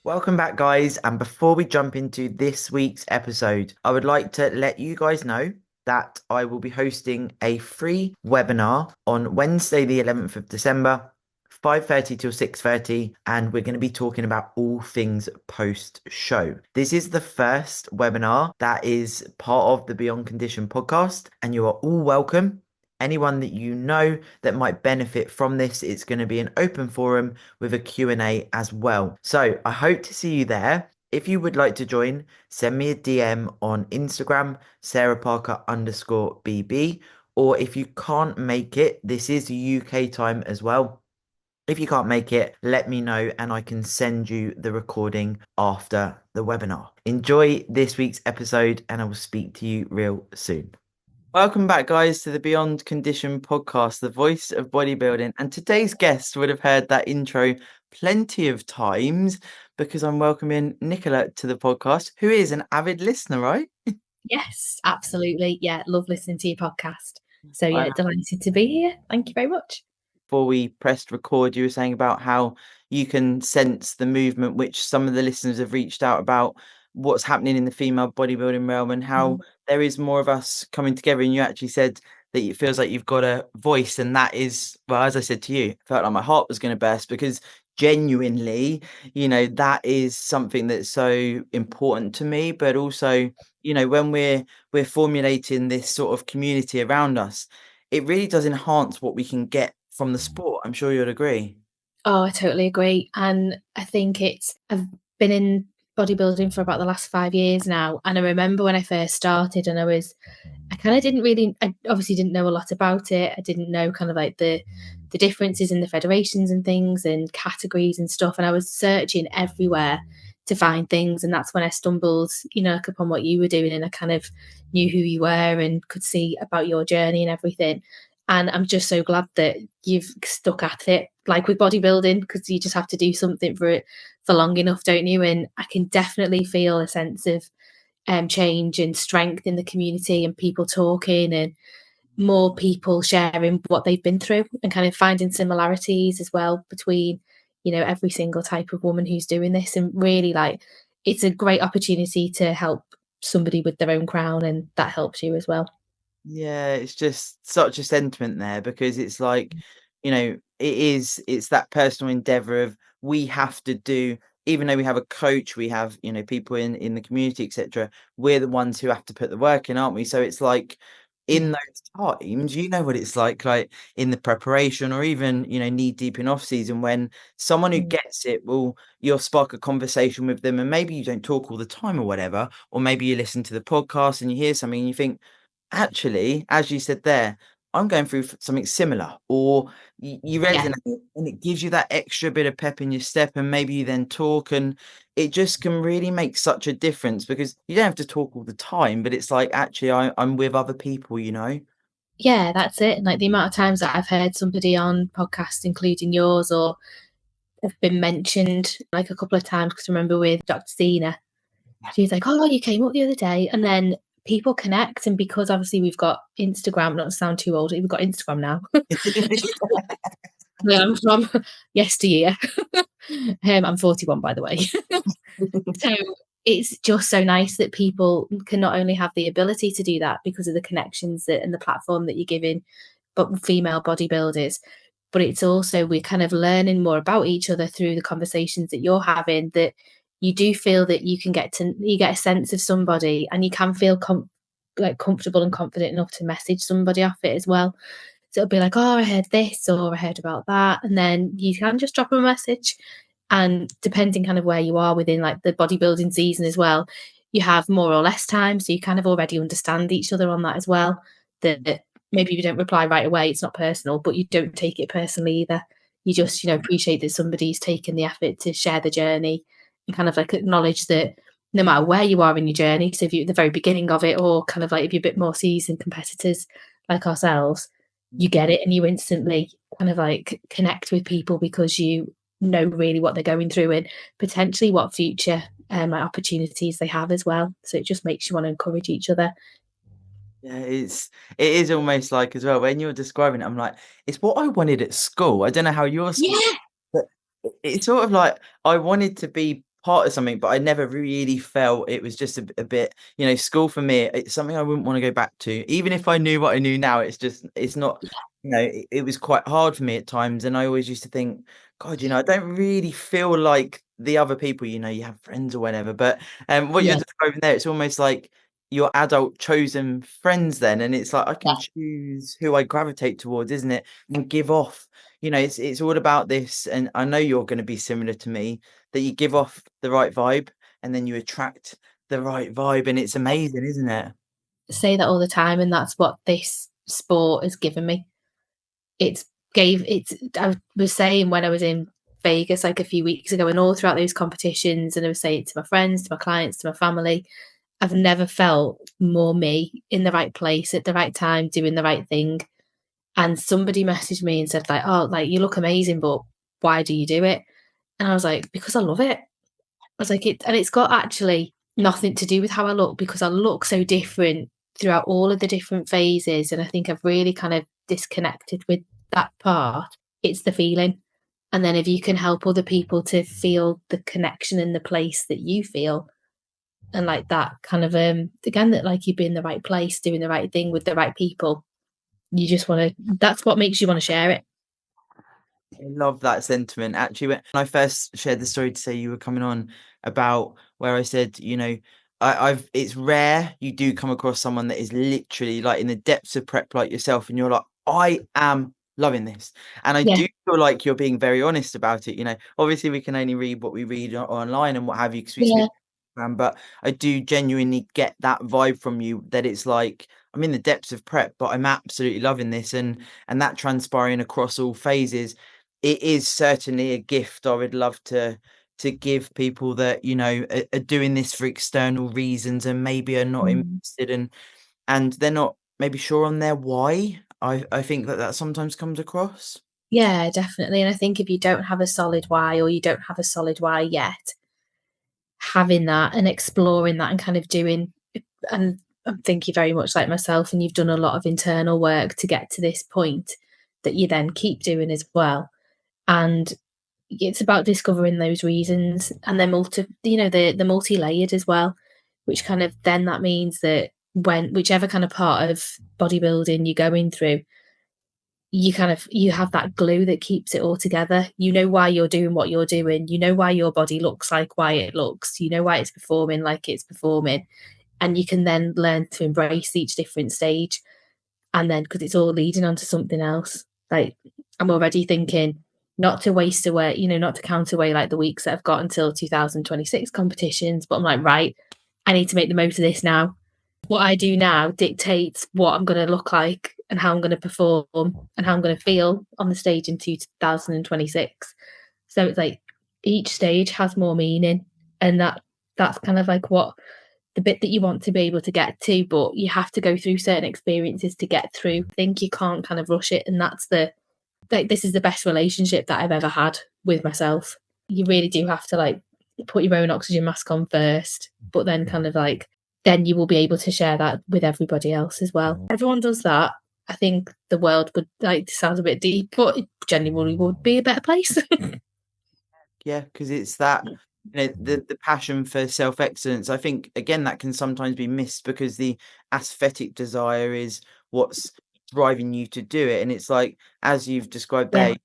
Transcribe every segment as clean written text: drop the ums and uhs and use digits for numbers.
Welcome back, guys. And before we jump into this week's episode, I would like to let you guys know that I will be hosting a free webinar on Wednesday, the 11th of December, 5:30 till 6:30, and we're going to be talking about all things post show. This is the first webinar that is part of the Beyond Condition podcast, and you are all welcome. Anyone that you know that might benefit from this, it's going to be an open forum with a Q&A as well. So I hope to see you there. If you would like to join, send me a DM on Instagram, sarahparker_bb. Or if you can't make it, this is UK time as well. If you can't make it, let me know and I can send you the recording after the webinar. Enjoy this week's episode and I will speak to you real soon. Welcome back, guys, to the Beyond Condition podcast, the voice of bodybuilding. And today's guest would have heard that intro plenty of times because I'm welcoming Nicola to the podcast, who is an avid listener, right? Yes, absolutely. Yeah, love listening to your podcast. So yeah, delighted to be here. Thank you very much. Before we pressed record, you were saying about how you can sense the movement, which some of the listeners have reached out about what's happening in the female bodybuilding realm and how there is more of us coming together. And you actually said that it feels like you've got a voice, and that is, well, as I said to you, felt like my heart was going to burst because genuinely, that is something that's so important to me. But also, when we're formulating this sort of community around us, it really does enhance what we can get from the sport. I'm sure you'd agree. Oh, I totally agree. And I think I've been in bodybuilding for about the last 5 years now. And I remember when I first started and I obviously didn't know a lot about it. I didn't know kind of like the differences in the federations and things and categories and stuff. And I was searching everywhere to find things. And that's when I stumbled, like upon what you were doing. And I kind of knew who you were and could see about your journey and everything. And I'm just so glad that you've stuck at it, like with bodybuilding, because you just have to do something for it for long enough, don't you? And I can definitely feel a sense of change and strength in the community and people talking and more people sharing what they've been through and kind of finding similarities as well between, every single type of woman who's doing this. And really, like, it's a great opportunity to help somebody with their own crown, and that helps you as well. Yeah, it's just such a sentiment there because it's like, it's that personal endeavor of we have to do, even though we have a coach, we have, people in the community, etc. We're the ones who have to put the work in, aren't we? So it's like in those times, what it's like in the preparation or even, knee deep in off season when someone who gets it you'll spark a conversation with them and maybe you don't talk all the time or whatever, or maybe you listen to the podcast and you hear something and you think, actually, as you said there, I'm going through something similar, or you Yeah. resonate, and it gives you that extra bit of pep in your step, and maybe you then talk, and it just can really make such a difference because you don't have to talk all the time, but it's like actually I'm with other people. Yeah, that's it. Like the amount of times that I've heard somebody on podcasts, including yours, or have been mentioned like a couple of times. Because I remember with Dr. Zena, she was like, "Oh, you came up the other day," and then people connect. And because obviously we've got Instagram, not to sound too old, we've got Instagram now. I'm from yesteryear. I'm 41, by the way. So it's just so nice that people can not only have the ability to do that because of the connections and the platform that you're giving, but female bodybuilders. But it's also we're kind of learning more about each other through the conversations that you're having. That you do feel that you get a sense of somebody, and you can feel comfortable and confident enough to message somebody off it as well. So it'll be like, oh, I heard this or I heard about that. And then you can just drop them a message. And depending kind of where you are within like the bodybuilding season as well, you have more or less time. So you kind of already understand each other on that as well. That maybe you don't reply right away, it's not personal, but you don't take it personally either. You just, appreciate that somebody's taken the effort to share the journey and kind of like acknowledge that no matter where you are in your journey, so if you're at the very beginning of it, or kind of like if you're a bit more seasoned competitors like ourselves, you get it and you instantly kind of like connect with people because you know really what they're going through and potentially what future like opportunities they have as well. So it just makes you want to encourage each other. Yeah, it is almost like as well when you're describing it, I'm like, it's what I wanted at school. I don't know how yours, Yeah. but it's sort of like I wanted to be part of something, but I never really felt it was just a bit, school for me, it's something I wouldn't want to go back to. Even if I knew what I knew now, it's not, it was quite hard for me at times. And I always used to think, God, I don't really feel like the other people, you have friends or whatever. But what you're Yeah, describing there, it's almost like your adult chosen friends then. And it's like I yeah. can choose who I gravitate towards, isn't it? And give off. It's all about this. And I know you're going to be similar to me, that you give off the right vibe and then you attract the right vibe, and it's amazing, isn't it? Say that all the time, and that's what this sport has given me. I was saying when I was in Vegas like a few weeks ago, and all throughout those competitions, and I was saying to my friends, to my clients, to my family, I've never felt more me in the right place at the right time, doing the right thing. And somebody messaged me and said, like, oh, like, you look amazing, but why do you do it? And I was like, because I love it. I was like, and it's got actually nothing to do with how I look, because I look so different throughout all of the different phases. And I think I've really kind of disconnected with that part. It's the feeling. And then if you can help other people to feel the connection in the place that you feel, and like that kind of again, that like you be in the right place, doing the right thing with the right people, you just want to, that's what makes you want to share it. I love that sentiment. Actually, when I first shared the story to say you were coming on, about where I said, I've it's rare you do come across someone that is literally like in the depths of prep like yourself, and you're like, I am loving this. And I Yeah, do feel like you're being very honest about it. Obviously we can only read what we read online and what have you, because we yeah. speak, but I do genuinely get that vibe from you, that it's like I'm in the depths of prep, but I'm absolutely loving this, and that transpiring across all phases. It is certainly a gift I would love to give people that, are doing this for external reasons and maybe are not Mm. invested, and they're not maybe sure on their why. I think that sometimes comes across. Yeah, definitely. And I think if you don't have a solid why, or you don't have a solid why yet, having that and exploring that and kind of doing, and I think you're very much like myself, and you've done a lot of internal work to get to this point that you then keep doing as well. And it's about discovering those reasons, and they're the multi-layered as well, which kind of then that means that when whichever kind of part of bodybuilding you're going through, you have that glue that keeps it all together. You know why you're doing what you're doing. You know why your body looks like why it looks. You know why it's performing like it's performing. And you can then learn to embrace each different stage. And then because it's all leading on to something else. Like I'm already thinking not to waste away, not to count away like the weeks that I've got until 2026 competitions, but I'm like, right, I need to make the most of this now. What I do now dictates what I'm going to look like and how I'm going to perform and how I'm going to feel on the stage in 2026. So it's like each stage has more meaning, and that's kind of like what the bit that you want to be able to get to, but you have to go through certain experiences to get through. I think you can't kind of rush it, and that's this is the best relationship that I've ever had with myself. You really do have to like put your own oxygen mask on first, but then kind of like then you will be able to share that with everybody else as well. Everyone does that. I think the world would, like, sounds a bit deep, but it genuinely would be a better place. Yeah, because it's that, the passion for self-excellence. I think again that can sometimes be missed because the aesthetic desire is what's driving you to do it. And it's like, as you've described Yeah, there,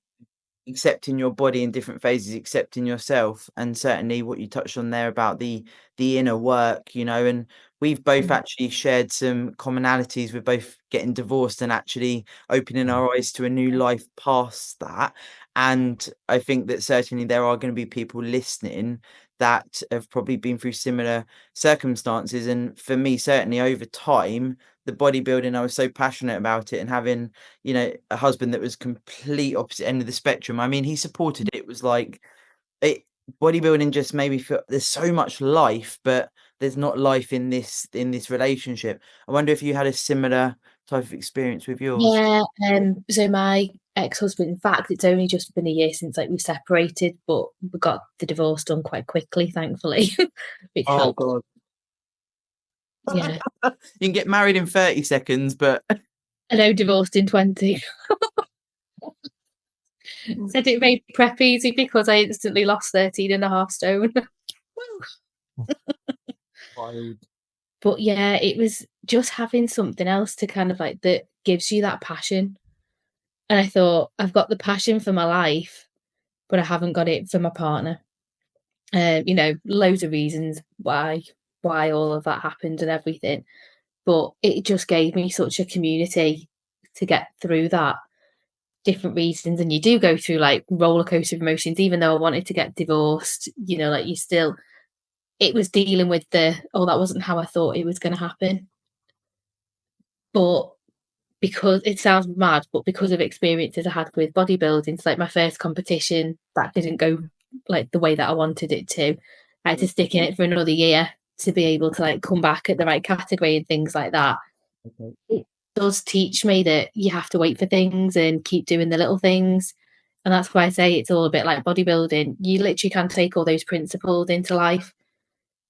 accepting your body in different phases, accepting yourself, and certainly what you touched on there about the inner work, and we've both actually shared some commonalities with both getting divorced and actually opening our eyes to a new life past that. And I think that certainly there are going to be people listening that have probably been through similar circumstances. And for me, certainly over time, the bodybuilding, I was so passionate about it, and having, a husband that was complete opposite end of the spectrum. I mean, he supported it. It was like it bodybuilding just made me feel there's so much life, but there's not life in this relationship. I wonder if you had a similar type of experience with yours. yeah. So my ex-husband, in fact, it's only just been a year since like we separated, but we got the divorce done quite quickly, thankfully, which Oh helped. God. Yeah, You can get married in 30 seconds, but I know, divorced in 20. Said it made prep easy because I instantly lost 13 and a half stone. woo. Wild. But yeah, it was just having something else to kind of like that gives you that passion. And I thought, I've got the passion for my life, but I haven't got it for my partner. Loads of reasons why all of that happened and everything. But it just gave me such a community to get through that. Different reasons, and you do go through like roller coaster of emotions. Even though I wanted to get divorced, like you still, it was dealing with that wasn't how I thought it was going to happen. But because it sounds mad, but because of experiences I had with bodybuilding, it's like my first competition that didn't go like the way that I wanted it to. I had to stick in it for another year to be able to like come back at the right category and things like that. Okay. It does teach me that you have to wait for things and keep doing the little things. And that's why I say it's all a bit like bodybuilding. You literally can take all those principles into life.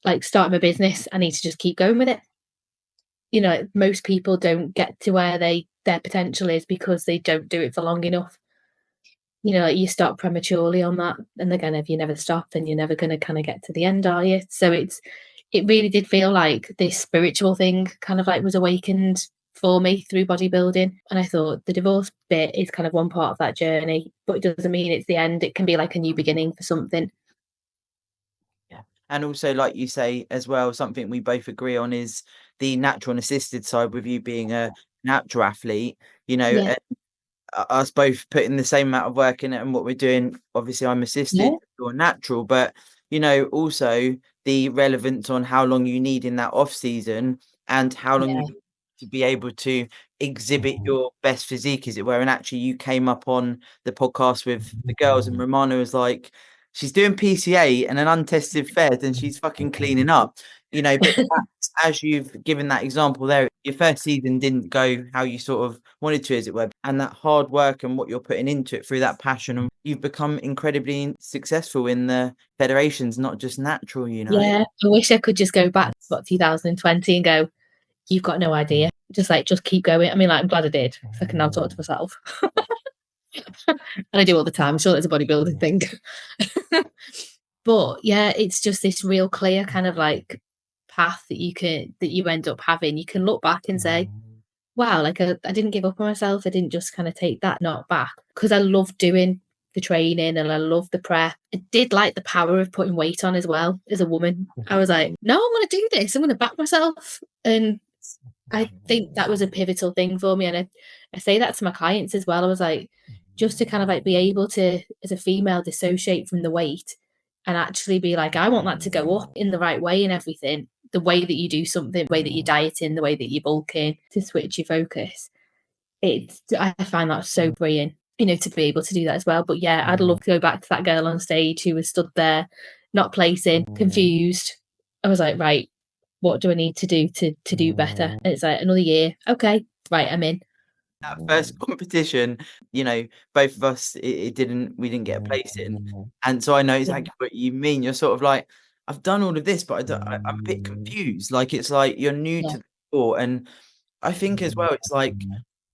Like starting my business, I need to just keep going with it. Most people don't get to where their potential is because they don't do it for long enough. Like you start prematurely on that. And again, if you never stop, then you're never going to kind of get to the end, are you? So it really did feel like this spiritual thing kind of like was awakened for me through bodybuilding. And I thought the divorce bit is kind of one part of that journey, but it doesn't mean it's the end. It can be like a new beginning for something. Yeah. And also, like you say as well, something we both agree on is the natural and assisted side with you being a natural athlete, Yeah. and us both putting the same amount of work in it and what we're doing. Obviously, I'm assisted Yeah. or natural, but also the relevance on how long you need in that off season and how long you Yeah. need to be able to exhibit your best physique, as it were. And actually, you came up on the podcast with the girls, and Romana was like, she's doing PCA and an untested fed, and she's fucking cleaning up. But as you've given that example there, your first season didn't go how you sort of wanted to, as it were, and that hard work and what you're putting into it through that passion, and you've become incredibly successful in the federations, not just natural. Yeah. I wish I could just go back to 2020 and go, you've got no idea. Just keep going. I mean, like, I'm glad I did. So I can now talk to myself. And I do all the time. I'm sure that's a bodybuilding thing. But yeah, it's just this real clear kind of like path that you end up having. You can look back and say, wow, like I didn't give up on myself. I didn't just kind of take that knock back because I love doing the training and I love the prep. I did like the power of putting weight on as well as a woman. I was like, no, I'm going to do this. I'm going to back myself. And I think that was a pivotal thing for me. And I say that to my clients as well. I was like, just to kind of like be able to, as a female, dissociate from the weight and actually be like, I want that to go up in the right way and everything. The way that you do something, the way that you diet in, the way that you bulk in to switch your focus. I find that so brilliant, to be able to do that as well. But yeah, I'd love to go back to that girl on stage who was stood there, not placing, confused. I was like, right, what do I need to do to do better? And it's like another year. Okay, right, I'm in. That first competition, both of us, we didn't get a place in. And so I know exactly what you mean. You're sort of like, I've done all of this, but I'm a bit confused. Like, it's like you're new Yeah. to the sport. And I think as well, it's like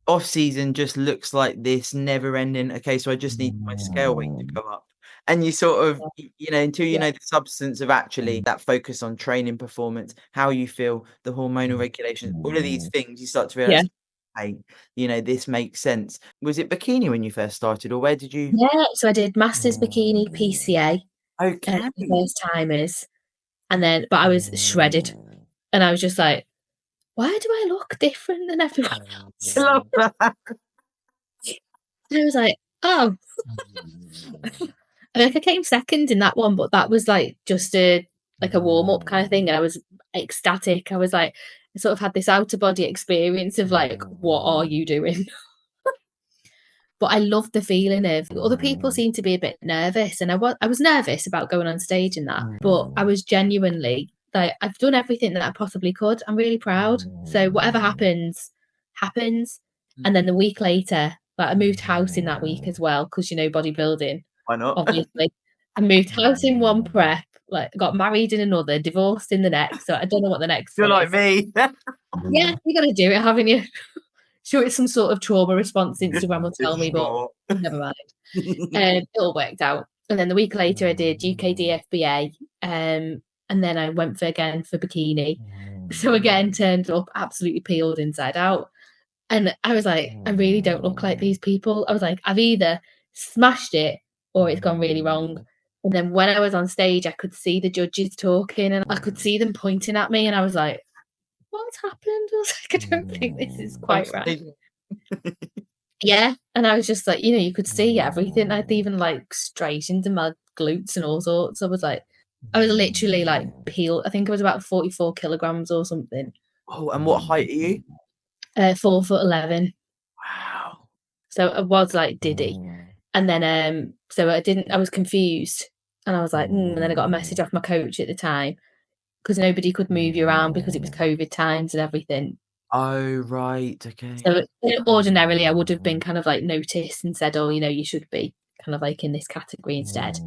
off season just looks like this never ending. Okay, so I just need my scale weight to go up. And you sort of, until you Yeah. know the substance of actually that focus on training performance, how you feel, the hormonal regulation, all of these things, you start to Yeah. realize, hey, this makes sense. Was it bikini when you first started, or where did you? Yeah. So I did Masters Bikini PCA, Okay. for first timers. But I was shredded. And I was just like, why do I look different than everyone I else? love that. And I was like, oh. I came second in that one, but that was like just a warm up kind of thing. And I was ecstatic. I was like, I sort of had this outer body experience of like, what are you doing? But I loved the feeling of other people seem to be a bit nervous, and I was nervous about going on stage and that, but I was genuinely like, I've done everything that I possibly could. I'm really proud. So whatever happens, happens. And then the week later, like I moved house in that week as well because bodybuilding, Why not? obviously. I moved house in one prep, like got married in another, divorced in the next. So I don't know what the next You're one like is. me. Yeah, you got to do it, haven't you? Sure, it's some sort of trauma response Instagram will tell me, but Sure. never mind. It all worked out. And then the week later, I did UK DFBA. and then I went for bikini. So again, turned up absolutely peeled inside out. And I was like, I really don't look like these people. I was like, I've either smashed it or it's gone really wrong. And then when I was on stage, I could see the judges talking and I could see them pointing at me. And I was like, what's happened? I was like, I don't think this is I'm quite right. saying- Yeah. And I was just like, you could see everything. I'd even like straightened my glutes and all sorts. I was literally like peeled. I think I was about 44 kilograms or something. Oh, and what height are you? 4'11". Wow. So I was like Diddy. And then so I was confused and I was like, and then I got a message off my coach at the time because nobody could move you around because it was COVID times and everything. Oh, right. Okay. So ordinarily I would have been kind of like noticed and said, oh, you should be kind of like in this category instead.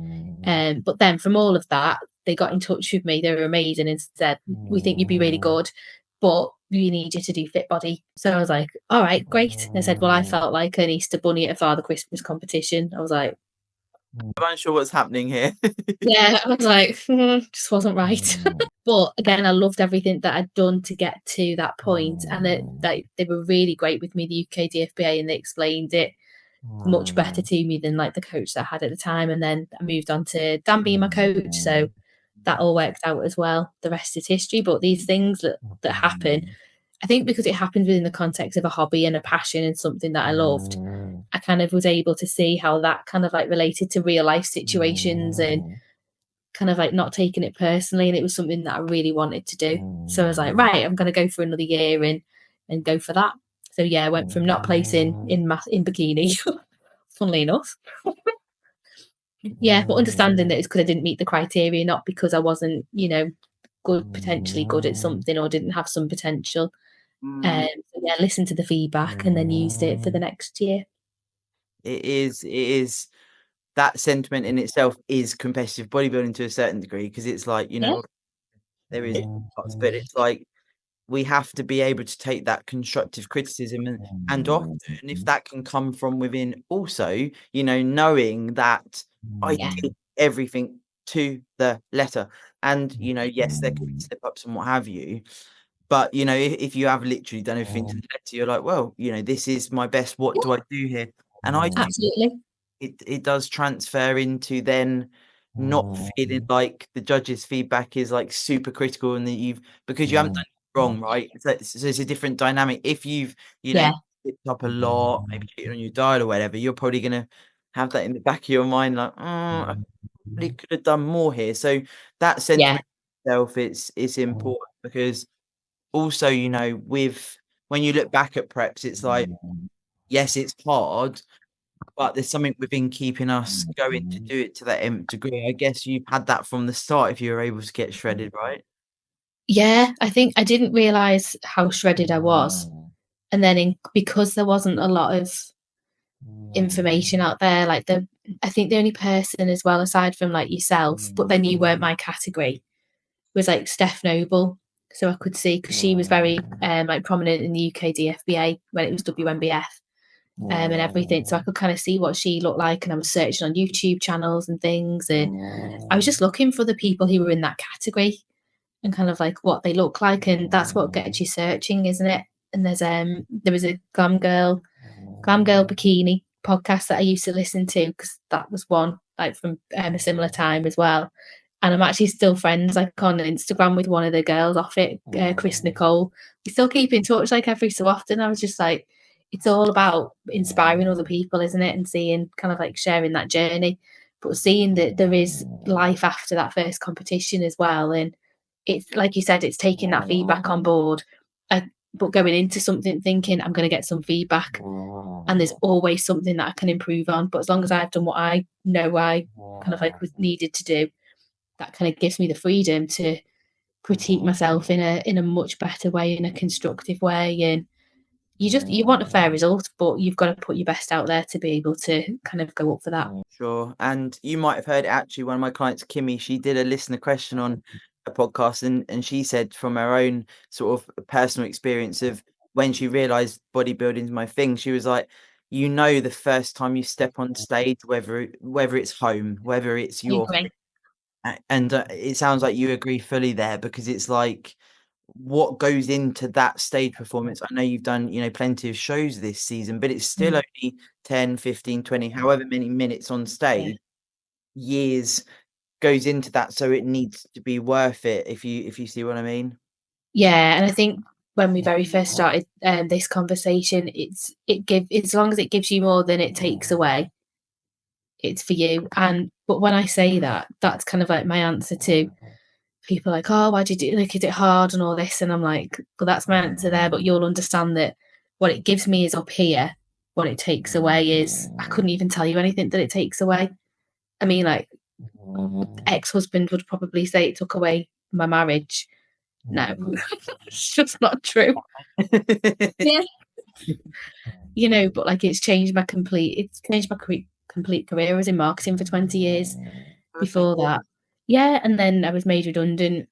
But then from all of that, they got in touch with me. They were amazing and said, we think you'd be really good, but we need you to do Fit Body. So I was like, all right, great. And they said, well, I felt like an Easter bunny at a Father Christmas competition. I was like, I'm unsure what's happening here. yeah, I was like, just wasn't right. But again, I loved everything that I'd done to get to that point, and they were really great with me, the UK DFBA, and they explained it much better to me than like the coach that I had at the time. And then I moved on to Dan being my coach, so that all worked out as well. The rest is history. But these things that happen, I think because it happened within the context of a hobby and a passion and something that I loved, I kind of was able to see how that kind of like related to real life situations and kind of like not taking it personally. And it was something that I really wanted to do. So I was like, right, I'm going to go for another year and go for that. So yeah, I went from not placing in bikini, funnily enough. Yeah, but understanding that it's because I didn't meet the criteria, not because I wasn't, potentially good at something or didn't have some potential. So yeah, listened to the feedback and then used it for the next year. It is that sentiment in itself is competitive bodybuilding to a certain degree because it's like, Yeah, there is lots, but it's like we have to be able to take that constructive criticism and often if that can come from within also, knowing that I yeah, did everything to the letter. And, yes, there could be slip ups and what have you. But, if you have literally done everything to the letter, you're like, well, this is my best. What do I do here? And I do absolutely. it does transfer into then not feeling like the judges' feedback is like super critical and that because you haven't done it wrong, right? So it's a different dynamic. If you've, Yeah, slipped up a lot, maybe cheated on your diet or whatever, you're probably gonna have that in the back of your mind, like, I probably could have done more here. So that yeah, sentiment itself, it's important because also, with when you look back at preps, it's like, yes, it's hard, but there's something within keeping us going to do it to that nth degree. I guess you've had that from the start if you were able to get shredded, right? yeah. I think I didn't realize how shredded I was, and then because there wasn't a lot of information out there, I think the only person as well, aside from like yourself, but then you weren't my category, was like Steph Noble. So I could see because she was very like prominent in the UK DFBA when it was WMBF. And everything. So I could kind of see what she looked like, and I was searching on YouTube channels and things, and I was just looking for the people who were in that category and kind of like what they look like, and that's what gets you searching, isn't it? And there was a glam girl bikini podcast that I used to listen to because that was one like from a similar time as well. And I'm actually still friends like on Instagram with one of the girls off it, Chris Nicole. We still keep in touch like every so often. I was just like, it's all about inspiring other people, isn't it? And seeing kind of like sharing that journey, but seeing that there is life after that first competition as well. And it's like you said, it's taking that feedback on board, but going into something thinking I'm going to get some feedback, and there's always something that I can improve on. But as long as I've done what I know I kind of like was needed to do, that kind of gives me the freedom to critique myself in a much better way, in a constructive way. And you want a fair result, but you've got to put your best out there to be able to kind of go up for that. Sure. And you might have heard actually one of my clients, Kimmy, she did a listener question on a podcast and she said from her own sort of personal experience of when she realized bodybuilding is my thing, she was like, the first time you step on stage, whether it's home, whether it's I your agree. And it sounds like you agree fully there, because it's like what goes into that stage performance. I know you've done, plenty of shows this season, but it's still Mm. only 10, 15, 20, however many minutes on Yeah. stage. Years goes into that, so it needs to be worth it, if you see what I mean. Yeah, and I think when we very first started this conversation, as long as it gives you more than it takes away, it's for you. And but when I say that, that's kind of like my answer to people like, oh, why'd you do, like, is it hard and all this? And I'm like, well, that's my answer there, but you'll understand that what it gives me is up here. What it takes away is I couldn't even tell you anything that it takes away. I mean, like, ex-husband would probably say it took away my marriage. No, it's just not true. Yeah, but like it's changed my complete career. I was in marketing for 20 years Okay. before that. Yeah, and then I was made redundant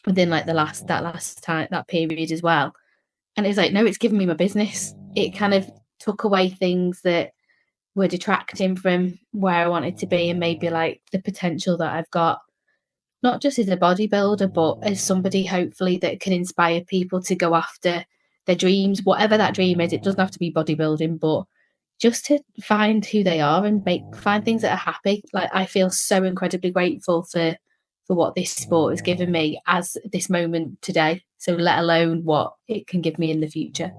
within like that last time, that period as well. And it's like, no, it's given me my business. It kind of took away things that were detracting from where I wanted to be, and maybe like the potential that I've got, not just as a bodybuilder, but as somebody hopefully that can inspire people to go after their dreams, whatever that dream is. It doesn't have to be bodybuilding, but just to find who they are and find things that are happy. Like, I feel so incredibly grateful for what this sport has given me as this moment today. So let alone what it can give me in the future.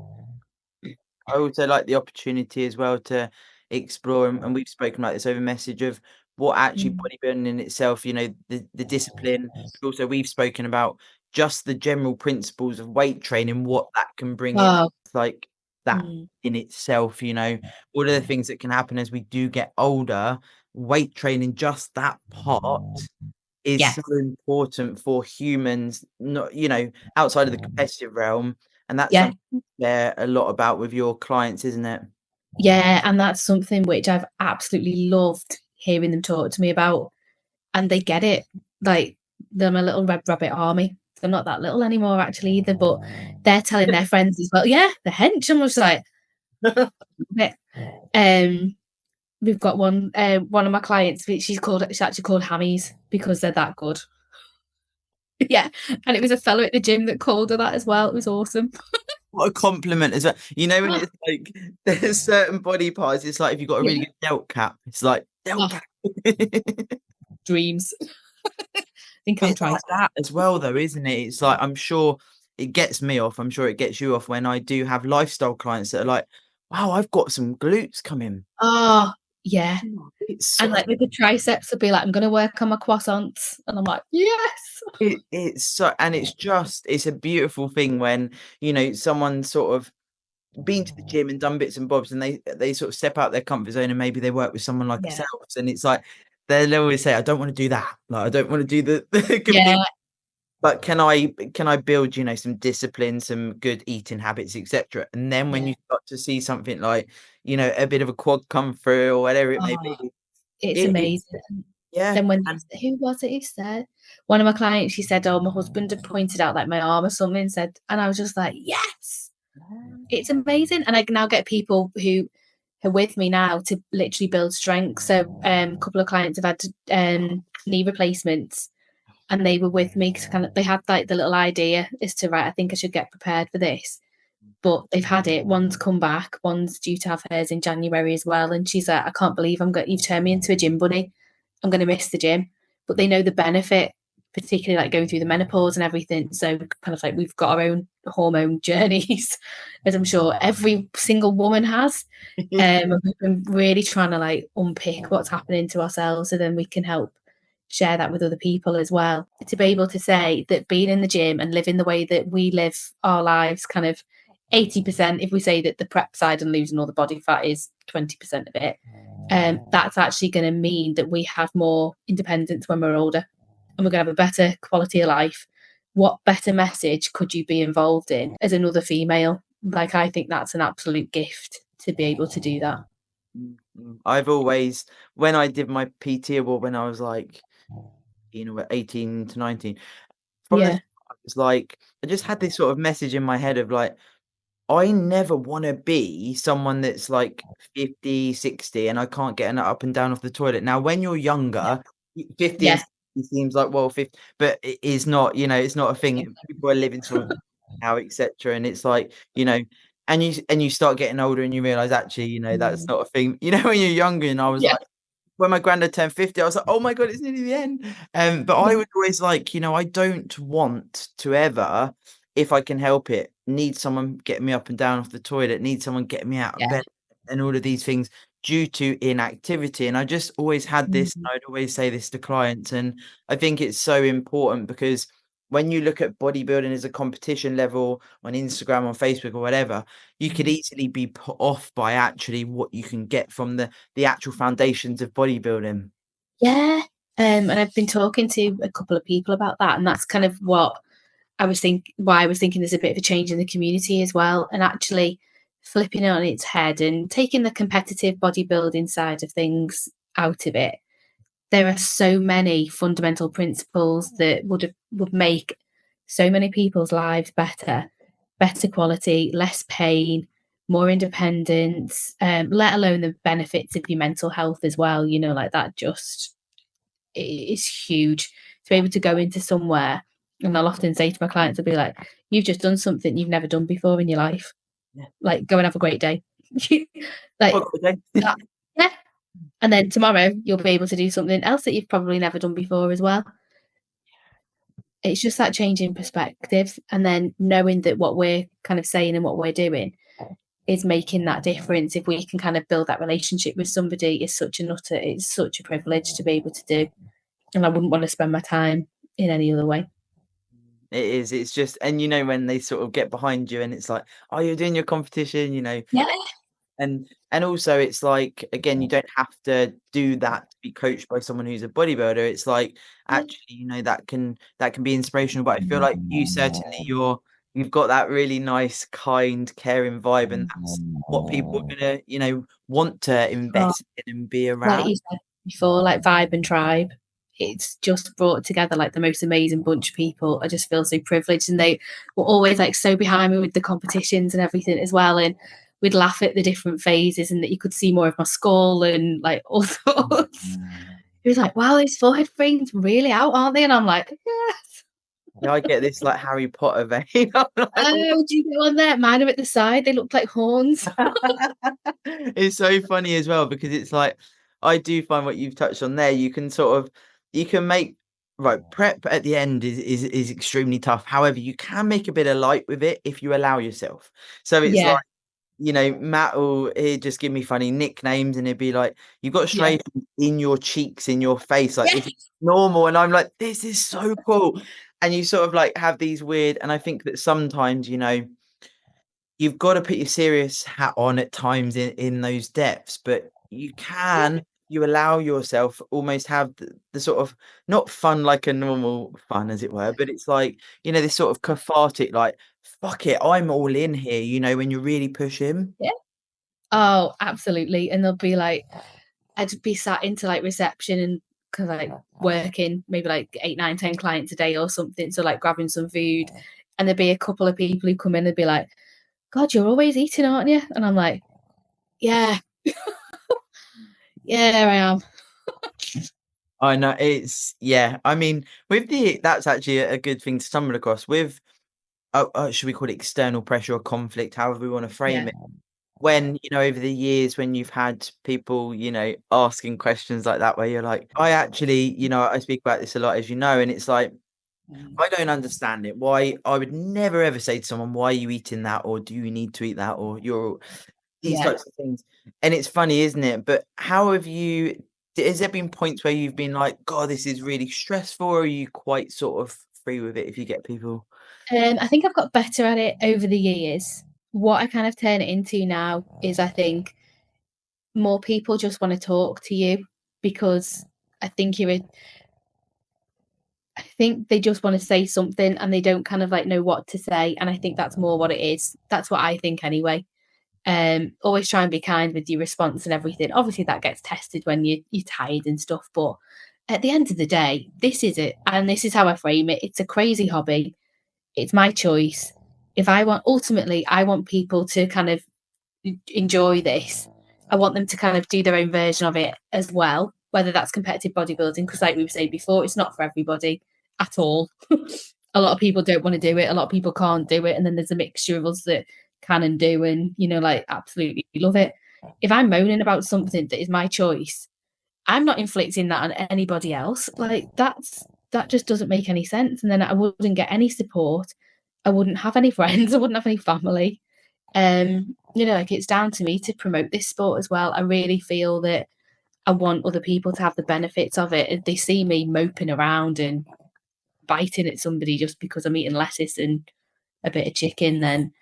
I also like the opportunity as well to explore, and we've spoken about this over message, of what actually Mm. bodybuilding in itself, the discipline, but also we've spoken about just the general principles of weight training, what that can bring in. Oh, It's like that mm, in itself, all of the things that can happen as we do get older. Weight training, just that part, is yes. so important for humans, not, outside of the competitive realm. And that's Yeah. something there a lot about with your clients, isn't it? Yeah. And that's something which I've absolutely loved hearing them talk to me about. And they get it. Like, they're my little red rabbit army. They're not that little anymore, actually, either, but they're telling their friends as well. Yeah, the hench. And I was like, um, we've got one of my clients, she's actually called Hammies because they're that good. Yeah. And it was a fellow at the gym that called her that as well. It was awesome. What a compliment as well. When it's like there's certain body parts, it's like if you've got a really Yeah. good delt cap, it's like delt Oh, cap. dreams. I think I'll It's try like to. that as well, though, isn't it? It's like I'm sure it gets me off. I'm sure it gets you off when I do have lifestyle clients that are like, "Wow, I've got some glutes coming." Oh, yeah. It's And so like with the triceps, will be like, I'm going to work on my croissants. And I'm like, yes. it's so, and it's a beautiful thing when someone sort of been to the gym and done bits and bobs, and they sort of step out their comfort zone, and maybe they work with someone like Yeah. ourselves, and it's like they'll always say, "I don't want to do that. Like, I don't want to do the complete." Yeah. But can I build, some discipline, some good eating habits, etc. And then when Yeah. you start to see something like, a bit of a quad come through or whatever it may Oh, be, it's it amazing. yeah, Then when and who was it who said? One of my clients, she said, oh, my husband had pointed out like my arm or something, said, and I was just like, yes, it's amazing. And I can now get people who are with me now to literally build strength. So a couple of clients have had knee replacements, and they were with me because kind of they had like the little idea as to, right, I think I should get prepared for this. But they've had it. One's come back. One's due to have hers in January as well. And she's like, I can't believe you've turned me into a gym bunny. I'm going to miss the gym. But they know the benefit, particularly like going through the menopause and everything. So kind of like we've got our own hormone journeys, as I'm sure every single woman has. We've been really trying to like unpick what's happening to ourselves, so then we can help share that with other people as well. To be able to say that being in the gym and living the way that we live our lives, kind of 80%, if we say that the prep side and losing all the body fat is 20% of it, that's actually going to mean that we have more independence when we're older, and we're going to have a better quality of life. What better message could you be involved in as another female? Like, I think that's an absolute gift to be able to do that. I've always, when I did my PT award when I was like 18 to 19, from the Yeah. start, it's like I just had this sort of message in my head of like, I never want to be someone that's like 50, 60, and I can't get up and down off the toilet. Now, when you're younger, 50 and Yeah. It seems like, well, 50, but it is not, it's not a thing. People are living sort of now, etc. And it's like, and you start getting older and you realize actually, that's not a thing. When you're younger, and I was Yeah. like, when my granddad turned 50, I was like, oh my God, it's nearly the end. But I Yeah. was always like, I don't want to ever, if I can help it, need someone getting me up and down off the toilet, need someone getting me out of Yeah. bed, and all of these things due to inactivity. And I just always had this, Mhm. I'd always say this to clients. And I think it's so important because when you look at bodybuilding as a competition level on Instagram, on Facebook, or whatever, you could easily be put off by actually what you can get from the actual foundations of bodybuilding. Yeah. And I've been talking to a couple of people about that, and that's kind of what why I was thinking there's a bit of a change in the community as well, and actually flipping it on its head and taking the competitive bodybuilding side of things out of it. There are so many fundamental principles that would make so many people's lives better quality, less pain, more independence, let alone the benefits of your mental health as well. Like that just is huge to be able to go into somewhere. And I'll often say to my clients, I'll be like, you've just done something you've never done before in your life. Yeah. Like, go and have a great day. Like, Oh, okay. that, yeah. And then tomorrow you'll be able to do something else that you've probably never done before as well. It's just that change in perspective, and then knowing that what we're kind of saying and what we're doing is making that difference. If we can kind of build that relationship with somebody, it's such a privilege to be able to do. And I wouldn't want to spend my time in any other way. It is. It's just, and when they sort of get behind you and it's like, oh, you're doing your competition, Yeah. and also it's like, again, you don't have to do that to be coached by someone who's a bodybuilder. It's like, actually, that can be inspirational. But I feel like you certainly, you've got that really nice, kind, caring vibe, and that's what people are gonna, want to Oh, invest in and be like around. you said before, like vibe and tribe. It's just brought together like the most amazing bunch of people. I just feel so privileged, and they were always like so behind me with the competitions and everything as well. And we'd laugh at the different phases, and that you could see more of my skull and like all sorts. He was like, "Wow, these forehead rings really out, aren't they?" And I'm like, "Yes." Yeah, I get this like Harry Potter vein. I'm like, Oh, do you go on there? Mine are at the side. They look like horns. it's so funny as well because it's like I do find what you've touched on there. You can make right prep at the end is extremely tough. However, you can make a bit of light with it if you allow yourself. So it's like Yeah, Matt will he'd just give me funny nicknames and he'd be like, "You've got yeah, striations in your cheeks, in your face, like this yeah, is normal." And I'm like, "This is so cool." And you sort of like have these weird, and I think that sometimes, you've got to put your serious hat on at times in those depths, but you allow yourself almost have the sort of not fun like a normal fun as it were, but it's like, this sort of cathartic, like, fuck it, I'm all in here, when you're really pushing. yeah. Oh, absolutely. And they'll be like, I'd be sat into like reception and because like working maybe like 8, 9, 10 clients a day or something. So like grabbing some food, and there'd be a couple of people who come in and be like, "God, you're always eating, aren't you?" And I'm like, "Yeah, yeah, I am." I know it's yeah. I mean, that's actually a good thing to stumble across with. Should we call it external pressure or conflict, however we want to frame Yeah, it? When, over the years, when you've had people, asking questions like that, where you're like, I actually, I speak about this a lot, as you know, and it's like, I don't understand it. Why I would never ever say to someone, why are you eating that? Or do you need to eat that? Or you're these yeah. types of things. And it's funny, isn't it? But has there been points where you've been like, God, this is really stressful, or are you quite sort of free with it if you get people? I think I've got better at it over the years. What I kind of turn it into now is I think more people just want to talk to you because I think you're a I think they just want to say something and they don't kind of like know what to say. And I think that's more what it is. That's what I think anyway. Always try and be kind with your response and everything. Obviously that gets tested when you're tired and stuff, but at the end of the day, this is it. And this is how I frame it. It's a crazy hobby. It's my choice. If I want ultimately I want people to kind of enjoy this. I want them to kind of do their own version of it as well. whether that's competitive bodybuilding, because like we were saying before, it's not for everybody at all. A lot of people don't want to do it. A lot of people can't do it. And then there's a mixture of us that can and do and, like absolutely love it. If I'm moaning about something that is my choice, I'm not inflicting that on anybody else. Like that just doesn't make any sense. And then I wouldn't get any support. I wouldn't have any friends. I wouldn't have any family. Like it's down to me to promote this sport as well. I really feel that I want other people to have the benefits of it. If they see me moping around and biting at somebody just because I'm eating lettuce and a bit of chicken, then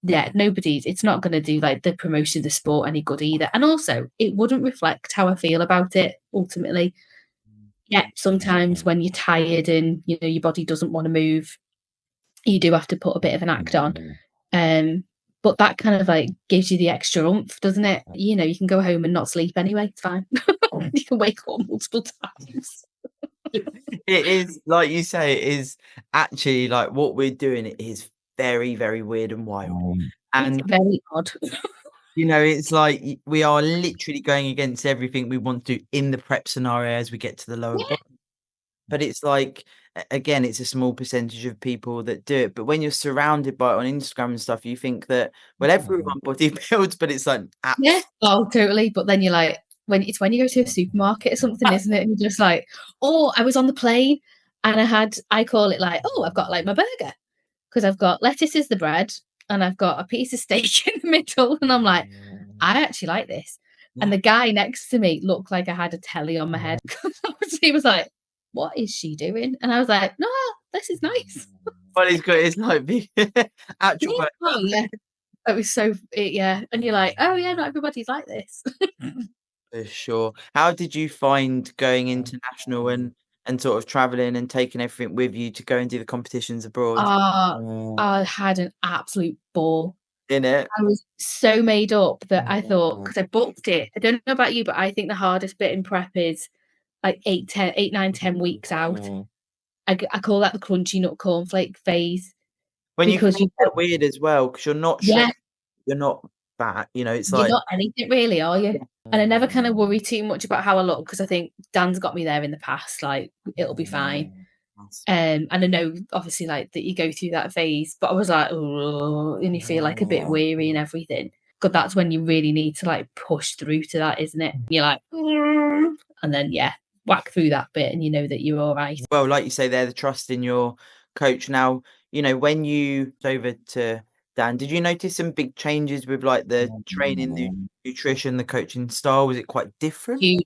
yeah, it's not going to do like the promotion of the sport any good either. And also, it wouldn't reflect how I feel about it ultimately. Yeah, sometimes when you're tired and your body doesn't want to move, you do have to put a bit of an act on. But that kind of like gives you the extra oomph, doesn't it? You can go home and not sleep anyway. It's fine. You can wake up multiple times. It is, like you say, it is actually like what we're doing. It is very, very weird and wild. And it's very odd. It's like we are literally going against everything we want to do in the prep scenario as we get to the lower body. But it's like, again, it's a small percentage of people that do it. But when you're surrounded by it on Instagram and stuff, you think that, well, everyone body builds, but it's like, yeah, oh, totally. But then you're like, when you go to a supermarket or something, isn't it? And you're just like, oh, I was on the plane and I call it like, oh, I've got like my burger because I've got lettuce as the bread and I've got a piece of steak in the middle. And I'm like, I actually like this. Yeah. And the guy next to me looked like I had a telly on my head. He was like, what is she doing? And I was like, no, this is nice. Well, it's like the actual yeah, oh, yeah. It was yeah. And you're like, oh yeah, not everybody's like this. For sure. How did you find going international and sort of traveling and taking everything with you to go and do the competitions abroad? I had an absolute ball. In it? I was so made up that I thought, because I booked it. I don't know about you, but I think the hardest bit in prep is like 8, 9, 10 weeks out. I call that the crunchy nut cornflake phase. When because you get weird as well, because you're not sure, you're not fat, it's you're like not anything really, are you? Yeah. And I never kind of worry too much about how I look because I think Dan's got me there in the past. Like it'll be fine. And I know obviously like that you go through that phase, but I was like, oh, and you feel like a bit weary and everything. But that's when you really need to like push through to that, isn't it? You're like, and then whack through that bit and you know that you're all right. Well, like you say there, the trust in your coach. Now, when you over to Dan, did you notice some big changes with like the training, the nutrition, the coaching style? Was it quite different? Huge.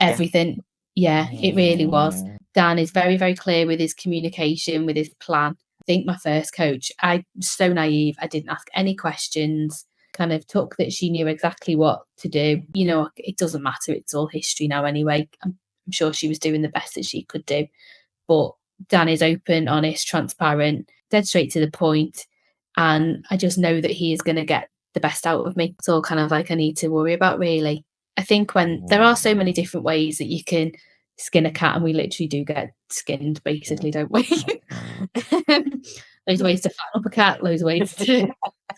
Everything. Yeah, it really was. Dan is very, very clear with his communication, with his plan. I think my first coach, I'm so naive. I didn't ask any questions, kind of took that she knew exactly what to do. It doesn't matter. It's all history now anyway. I'm sure she was doing the best that she could do. But Dan is open, honest, transparent, dead straight to the point. And I just know that he is going to get the best out of me. It's all kind of like I need to worry about, really. I think when there are so many different ways that you can skin a cat, and we literally do get skinned, basically, don't we? Loads of ways to fatten up a cat, loads of ways to skin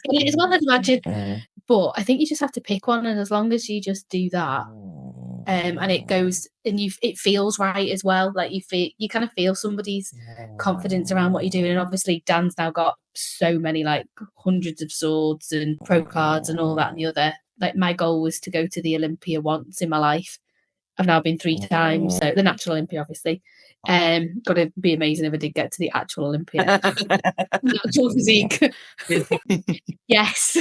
it as well, I'd imagine. But I think you just have to pick one, and as long as you just do that, and it goes, and it feels right as well. Like you kind of feel somebody's confidence around what you're doing. And obviously, Dan's now got so many like hundreds of swords and pro cards and all that and the other. Like my goal was to go to the Olympia once in my life. I've now been 3 times, so the natural Olympia, obviously. Got to be amazing if I did get to the actual Olympia. Natural physique. Yes.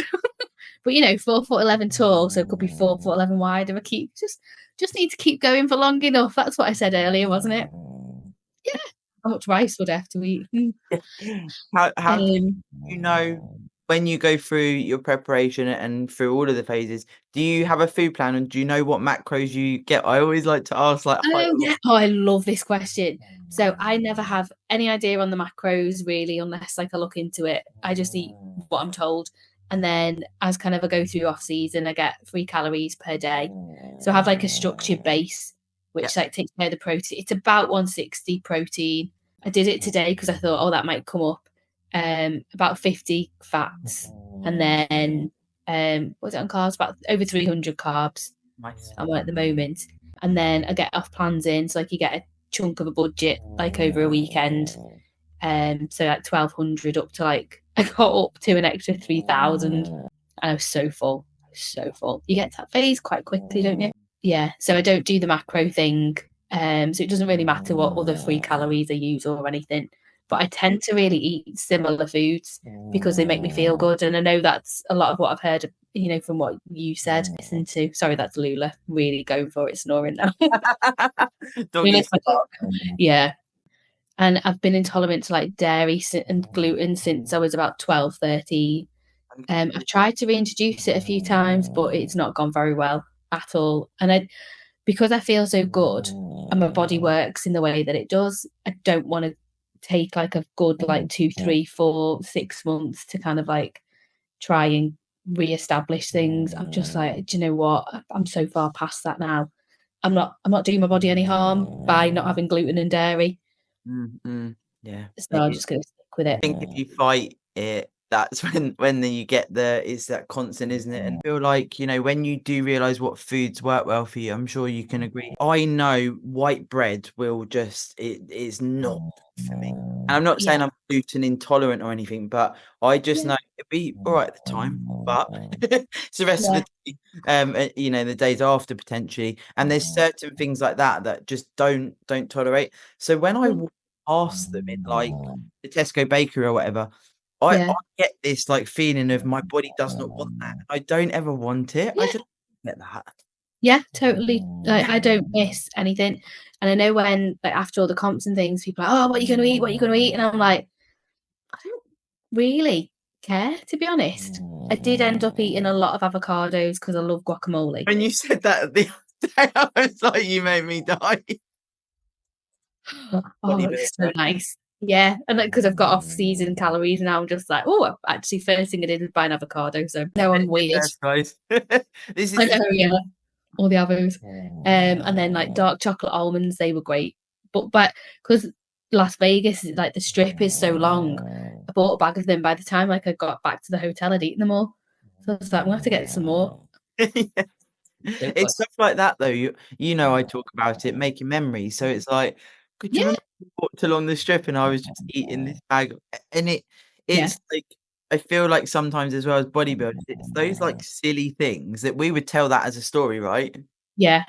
But 4'11" tall, so it could be 4'11" wide. If I keep just need to keep going for long enough. That's what I said earlier, wasn't it? Yeah. How much rice would I have to eat? How do you know when you go through your preparation and through all of the phases? Do you have a food plan, and do you know what macros you get? I always like to ask, like, I love this question. So I never have any idea on the macros really, unless like I look into it. I just eat what I'm told. And then as kind of I go through off season, I get 3 calories per day. So I have like a structured base, which like takes care of the protein. It's about 160 protein. I did it today because I thought, that might come up. About 50 fats, and then what's it on carbs? About over 300 carbs. Nice. I'm at the moment. and then I get off plans in, so like you get a chunk of a budget like over a weekend. So like 1,200 up to like I got up to an extra 3,000, and I was so full, so full. You get to that phase quite quickly, don't you? Yeah. So I don't do the macro thing. So it doesn't really matter what other free calories I use or anything. But I tend to really eat similar foods because they make me feel good. And I know that's a lot of what I've heard, from what you said, listen to. Sorry, that's Lula really going for it, snoring now. Lula's Doggies. my dog. Yeah. And I've been intolerant to like dairy and gluten since I was about 12, 13. I've tried to reintroduce it a few times, but it's not gone very well at all. And because I feel so good and my body works in the way that it does, I don't want to take like a good like 2, 3, 4, 6 months to kind of like try and re-establish things. I'm just like, do you know what? I'm so far past that now. I'm not doing my body any harm by not having gluten and dairy. Yeah. So I'm just gonna stick with I it. think if you fight it, that's when you get it's that constant, isn't it? And I feel like, when you do realize what foods work well for you, I'm sure you can agree. I know white bread will just, it is not for me. And I'm not Yeah. saying I'm gluten intolerant or anything, but I just know it'd be all right at the time, but it's the rest of Yeah. the day, the days after potentially. And there's certain things like that just don't tolerate. So when I walk past them in like the Tesco bakery or whatever, I Yeah. get this like feeling of my body does not want that. I don't ever want it. I Yeah. just get that. Yeah, totally. I don't miss anything. And I know when, like, after all the comps and things, people are like, oh, what are you going to eat? What are you going to eat? And I'm like, I don't really care, to be honest. I did end up eating a lot of avocados because I love guacamole. When you said that the other day, I was like, you made me die. Oh, it's so nice. Yeah, and because I've got off-season calories now, I'm just like, oh, actually, first thing I did was buy an avocado. So no, I'm weird. Yes, guys. This I is know, yeah, all the avos. And then like dark chocolate almonds, they were great. But because Las Vegas, like the strip is so long, I bought a bag of them. By the time like I got back to the hotel, I'd eaten them all. So I was like, I'm gonna have to get some more. Yeah. So good. It's stuff like that though. I talk about it, making memories. So it's like, could you Yeah, remember we walked along the strip and I was just eating this bag, and yeah, it's like I feel like sometimes as well as bodybuilders, it's those like silly things that we would tell that as a story, right? yeah.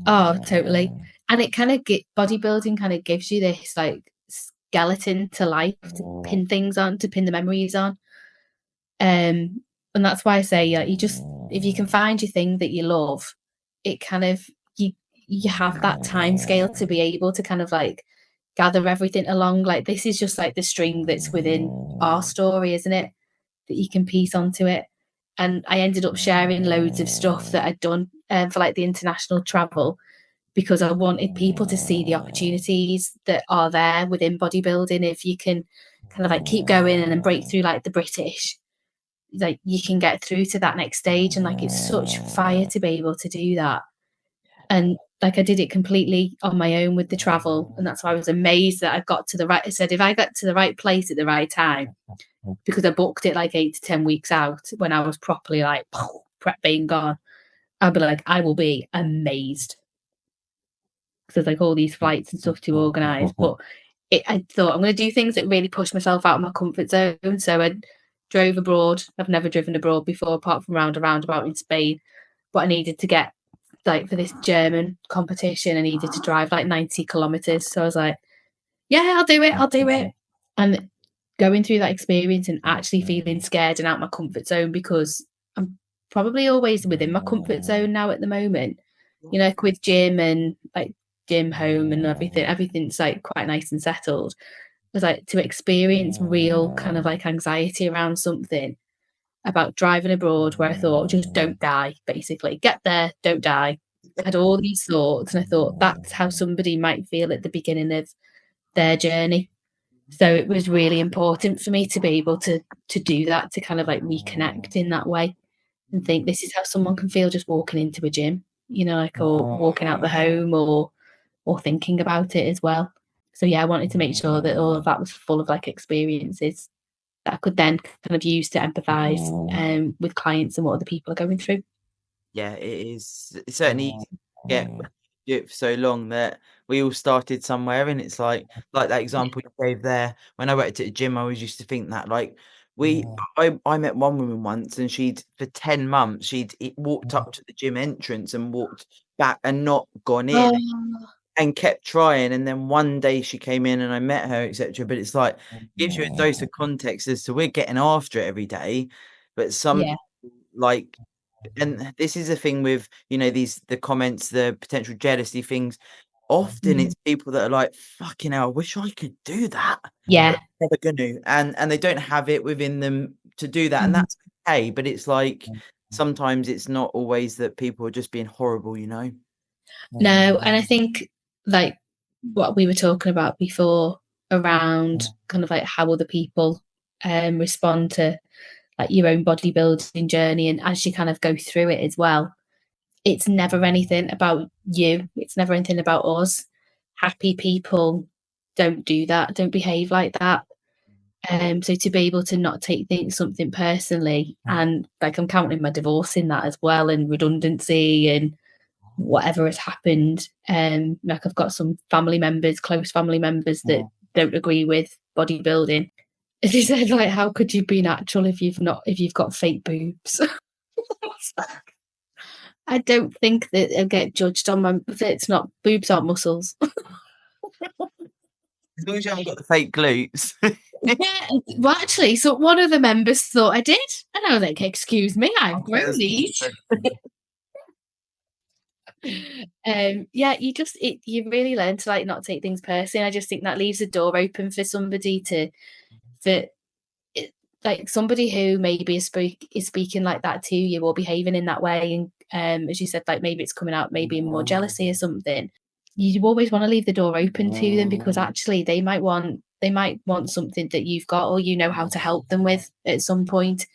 Oh, totally. And it kind of bodybuilding kind of gives you this like skeleton to life to pin things on, to pin the memories on. And that's why I say, yeah, you just if you can find your thing that you love, it kind of you have that time scale to be able to kind of like gather everything along. Like this is just like the string that's within our story, isn't it? That you can piece onto it. And I ended up sharing loads of stuff that I'd done for like the international travel because I wanted people to see the opportunities that are there within bodybuilding. If you can kind of like keep going and then break through like the British, like you can get through to that next stage. And like it's such fire to be able to do that. And like I did it completely on my own with the travel. And that's why I was amazed that I got to the right. I said, if I got to the right place at the right time, because I booked it like 8 to 10 weeks out when I was properly like prep being gone, I'd be like, I will be amazed. Because there's like all these flights and stuff to organise. But I thought I'm going to do things that really push myself out of my comfort zone. So I drove abroad. I've never driven abroad before, apart from round a roundabout in Spain. But I needed to get like for this German competition, I needed to drive like 90 kilometers. So I was like, yeah, I'll do it. I'll do it. And going through that experience and actually feeling scared and out my comfort zone because I'm probably always within my comfort zone now at the moment. Like with gym and like gym home and everything's like quite nice and settled. It was like to experience real kind of like anxiety around something about driving abroad where I thought, just don't die, basically. Get there, don't die. I had all these thoughts and I thought that's how somebody might feel at the beginning of their journey. So it was really important for me to be able to do that, to kind of like reconnect in that way and think this is how someone can feel just walking into a gym, like or walking out the home or thinking about it as well. So yeah, I wanted to make sure that all of that was full of like experiences that I could then kind of use to empathize with clients and what other people are going through. Yeah, it is. It's certainly easy to get do it for so long that we all started somewhere, and it's like that Yeah. example you gave there. When I worked at a gym, I always used to think that like we I met one woman once, and she'd for 10 months she'd walked up to the gym entrance and walked back and not gone in Oh, and kept trying, and then one day she came in and I met her, etc. But it's like gives you a dose of context as to we're getting after it every day, but some yeah. people like, and this is a thing with, you know, the comments, the potential jealousy things. Often Mhm. it's people that are like, "Fucking hell, I wish I could do that," but Yeah. they're never gonna, and they don't have it within them to do that, and Mhm. that's okay. But it's like sometimes it's not always that people are just being horrible, you know? No, and I think like what we were talking about before around kind of like how other people respond to like your own bodybuilding journey, and as you kind of go through it as well, it's never anything about you. It's never anything about us. Happy people don't do that, don't behave like that. So to be able to not take something personally, and like I'm counting my divorce in that as well, and redundancy and whatever has happened. Like I've got some family members, close family members that don't agree with bodybuilding. As you said, like, how could you be natural if you've got fake boobs? I don't think that I get judged on my. It's not boobs, aren't muscles. As long as you haven't got the fake glutes. Yeah, well, actually, so one of the members thought I did, and I was like, "Excuse me, I've grown That's these." interesting. Yeah, you really learn to like not take things personally. I just think that leaves a door open for somebody to for it, like somebody who maybe is speaking like that to you or behaving in that way, and as you said, like maybe it's coming out maybe in more jealousy or something. You always want to leave the door open to them because actually they might want something that you've got or you know how to help them with at some point.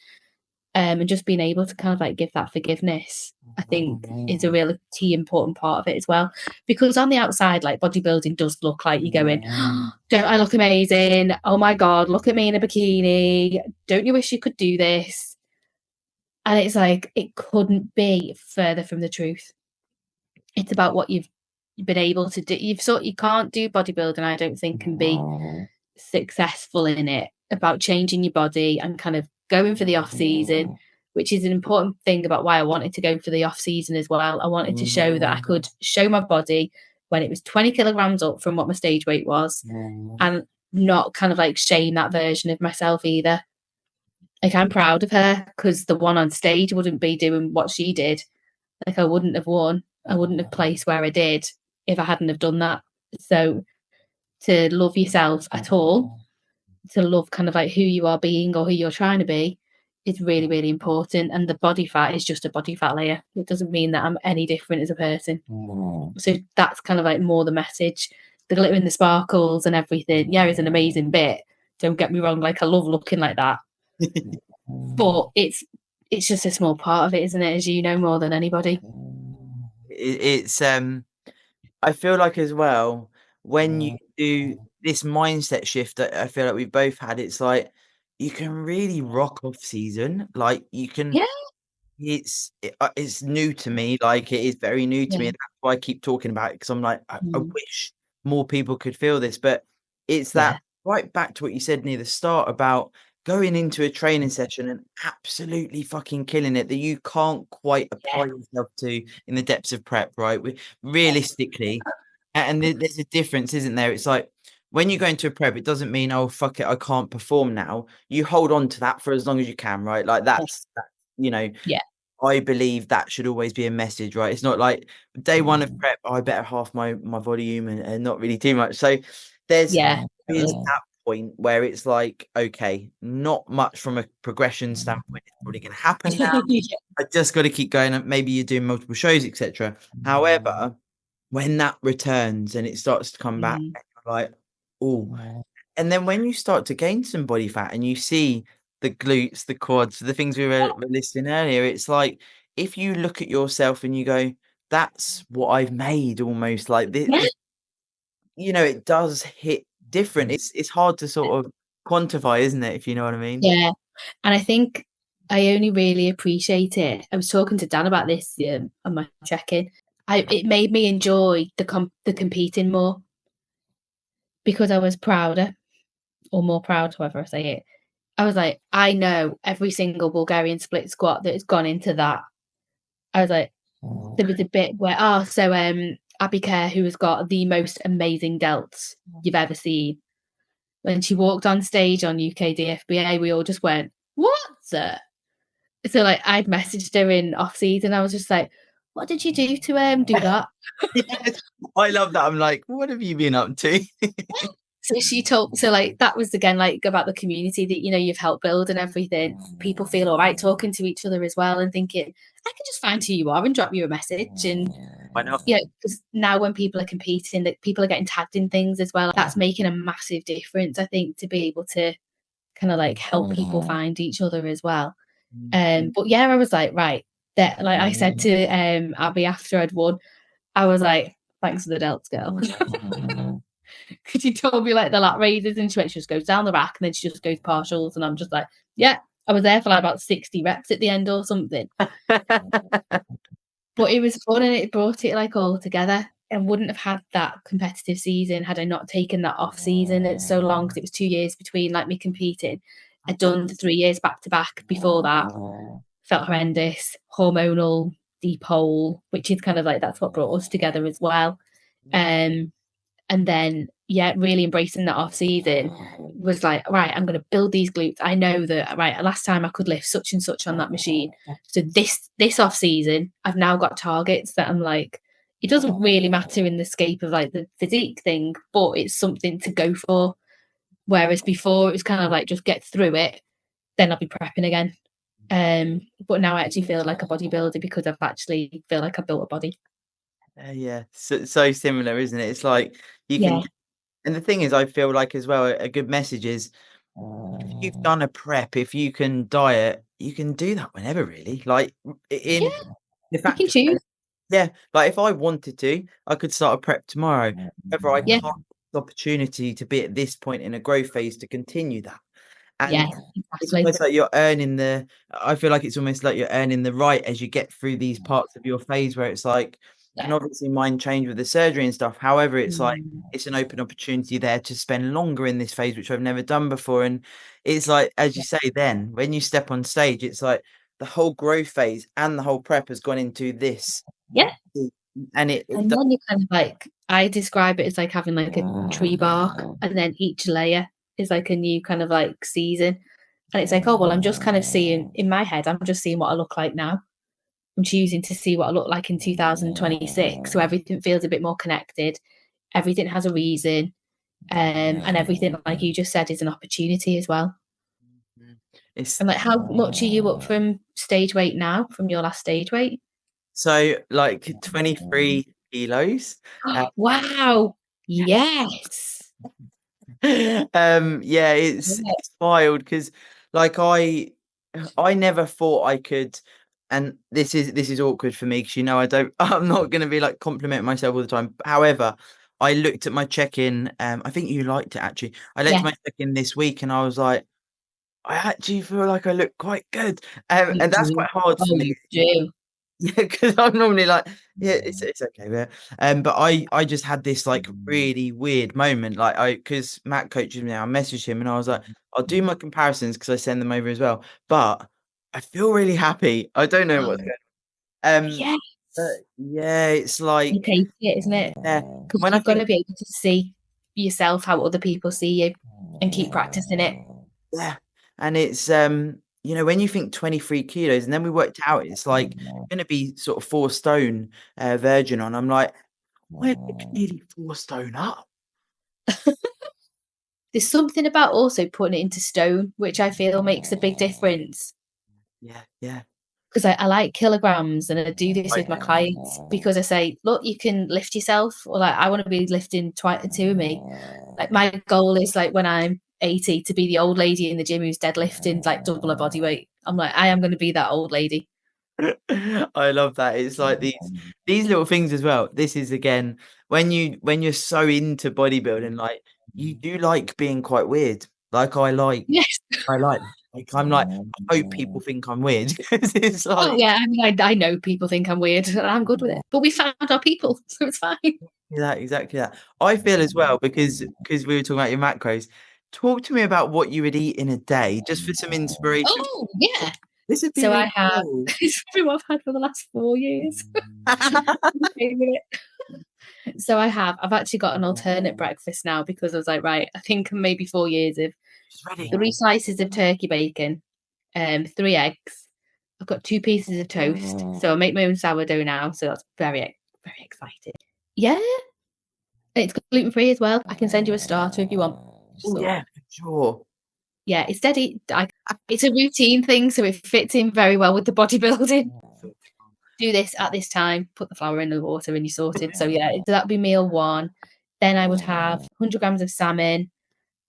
And just being able to kind of like give that forgiveness, I think, is a really key important part of it as well. Because on the outside, like bodybuilding does look like you're going, oh, don't I look amazing? Oh my God, look at me in a bikini. Don't you wish you could do this? And it's like, it couldn't be further from the truth. It's about what you've been able to do. You can't do bodybuilding, I don't think, and be successful in it about changing your body and kind of going for the off season, which is an important thing about why I wanted to go for the off season as well. I wanted to show that I could show my body when it was 20 kilograms up from what my stage weight was and not kind of like shame that version of myself either. Like I'm proud of her because the one on stage wouldn't be doing what she did. Like I wouldn't have won. I wouldn't have placed where I did if I hadn't have done that. So to love yourself at all, to love kind of like who you are being or who you're trying to be is really, really important. And the body fat is just a body fat layer. It doesn't mean that I'm any different as a person. So that's kind of like more the message. The glitter and the sparkles and everything, yeah, is an amazing bit. Don't get me wrong, like I love looking like that. But it's just a small part of it, isn't it? As you know more than anybody. It's I feel like as well, when you do this mindset shift that I feel like we've both had, it's like you can really rock off season. Like you can, Yeah, it's new to me. Like it is very new to me, yeah, and that's why I keep talking about it because I'm like, I mm, wish more people could feel this. But it's yeah, that right back to what you said near the start about going into a training session and absolutely fucking killing it that you can't quite yeah, apply yourself to in the depths of prep, right? Realistically, and there's a difference, isn't there? It's like when you go into a prep, it doesn't mean, oh, fuck it, I can't perform now. You hold on to that for as long as you can, right? Like that's you know, yeah, I believe that should always be a message, right? It's not like day one of prep, I better half my volume and not really too much. So there's yeah, is totally. that point where it's like, okay, not much from a progression standpoint is probably going to happen now. Yeah. I just got to keep going. And maybe you're doing multiple shows, etc. However, when that returns and it starts to come back, Mm. you're like, oh, and then when you start to gain some body fat and you see the glutes, the quads, the things we were listing earlier, it's like if you look at yourself and you go, that's what I've made almost like Yeah, this, you know, it does hit different. It's hard to sort of quantify, isn't it? If you know what I mean. yeah. And I think I only really appreciate it. I was talking to Dan about this on my check-in. it made me enjoy the competing more because I was prouder or more proud, however I say it. I was like, I know every single Bulgarian split squat that has gone into that. I was like, there was a bit where, Abby Kerr, who has got the most amazing delts you've ever seen, when she walked on stage on UK DFBA, we all just went, what? So like I'd messaged her in off season. I was just like, what did you do to do that? I love that. I'm like, what have you been up to? So she told, so like that was again like about the community that you've helped build and everything. People feel all right talking to each other as well and thinking, I can just find who you are and drop you a message. And Why not? because now when people are competing, that people are getting tagged in things as well. That's making a massive difference, I think, to be able to kind of like help people find each other as well. But yeah, I was like, right, that like I said to Abby after I'd won, I was like, thanks for the delts, girl. Because she told me like the lat raises and she just goes down the rack and then she just goes partials. And I'm just like, yeah, I was there for like about 60 reps at the end or something. But it was fun and it brought it like all together. And wouldn't have had that competitive season had I not taken that off season. It's so long because it was 2 years between like me competing. I'd done the 3 years back to back before that. Felt horrendous, hormonal, deep hole, which is kind of like that's what brought us together as well. And then really embracing that off season was like, right, I'm going to build these glutes. I know that right, last time I could lift such and such on that machine. So this off season, I've now got targets that I'm like, it doesn't really matter in the scape of like the physique thing, but it's something to go for. Whereas before it was kind of like just get through it, then I'll be prepping again. But now I actually feel like a bodybuilder because I've actually feel like I've built a body. Yeah, so similar, isn't it? It's like you Yeah. can, and the thing is, I feel like as well, a good message is if you've done a prep, if you can diet, you can do that whenever, really. Like Yeah, in the you fact can of choose. yeah, like if I wanted to, I could start a prep tomorrow. However, I Yeah. can't have the opportunity to be at this point in a growth phase to continue that. Yeah, And it's exactly. almost like you're earning the I feel like it's almost like you're earning the right as you get through these parts of your phase where it's like you Yeah. can obviously mind change with the surgery and stuff. However, it's like it's an open opportunity there to spend longer in this phase, which I've never done before. And it's like, as you say, then when you step on stage, it's like the whole growth phase and the whole prep has gone into this. Yeah. And it And does, then you kind of like, I describe it as like having like a tree bark, and then each layer is like a new kind of like season. And it's like, oh, well, I'm just kind of seeing in my head, I'm just seeing what I look like now. I'm choosing to see what I look like in 2026. So everything feels a bit more connected. Everything has a reason. And everything, like you just said, is an opportunity as well. it's And like, how much are you up from stage weight now, from your last stage weight? so like 23 kilos. Wow. Yes. Yeah, it's wild because like I never thought I could, and this is awkward for me because I don't I'm not gonna be like complimenting myself all the time. However, I looked at my check-in, I think you liked it actually. I looked at Yeah, my check-in this week and I was like, I actually feel like I look quite good. you And that's do. quite hard for Oh, me. you do. Yeah, because I'm normally like, yeah, it's okay, but I just had this like really weird moment, like because Matt coaches me, I messaged him and I was like, I'll do my comparisons because I send them over as well, but I feel really happy. I don't know what's Um, going on. But yes. yeah, it's You like take it, isn't it? yeah, Because when I you've got to think be able to see yourself how other people see you and keep practicing it. yeah, and it's when you think 23 kilos, and then we worked out it's like going to be sort of 4 stone virgin on. I'm like, we're nearly 4 stone up. There's something about also putting it into stone, which I feel makes a big difference. Yeah, yeah. Because I like kilograms and I do this Like, with my clients because I say, look, you can lift yourself, or like I want to be lifting two of me. Like my goal is like when I'm 80 to be the old lady in the gym who's deadlifting like double her body weight. I'm like, I am going to be that old lady. I love that. It's like these little things as well. This is again when you're so into bodybuilding, like you do like being quite weird. Like Yes. I like Like, I'm like, I hope people think I'm weird because it's Oh, like yeah, I mean, I know people think I'm weird, and I'm good with it, but we found our people, so it's fine. exactly that. I feel as well because we were talking about your macros. Talk to me about what you would eat in a day, just for some inspiration. Oh, yeah. This would be So I really have cool. it's probably what I've had for the last 4 years. My favourite. So I've actually got an alternate breakfast now because I was like, right, I think maybe 4 years of She's ready. 3 slices of turkey bacon, 3 eggs. I've got 2 pieces of toast, so I make my own sourdough now, so that's very exciting. Yeah, it's gluten-free as well. I can send you a starter if you want. Oh So, yeah, for sure. yeah, it's steady. It's a routine thing, so it fits in very well with the bodybuilding. Do this at this time, put the flour in the water, and you're sorted. So, yeah, so that'd be meal 1. Then I would have 100 grams of salmon,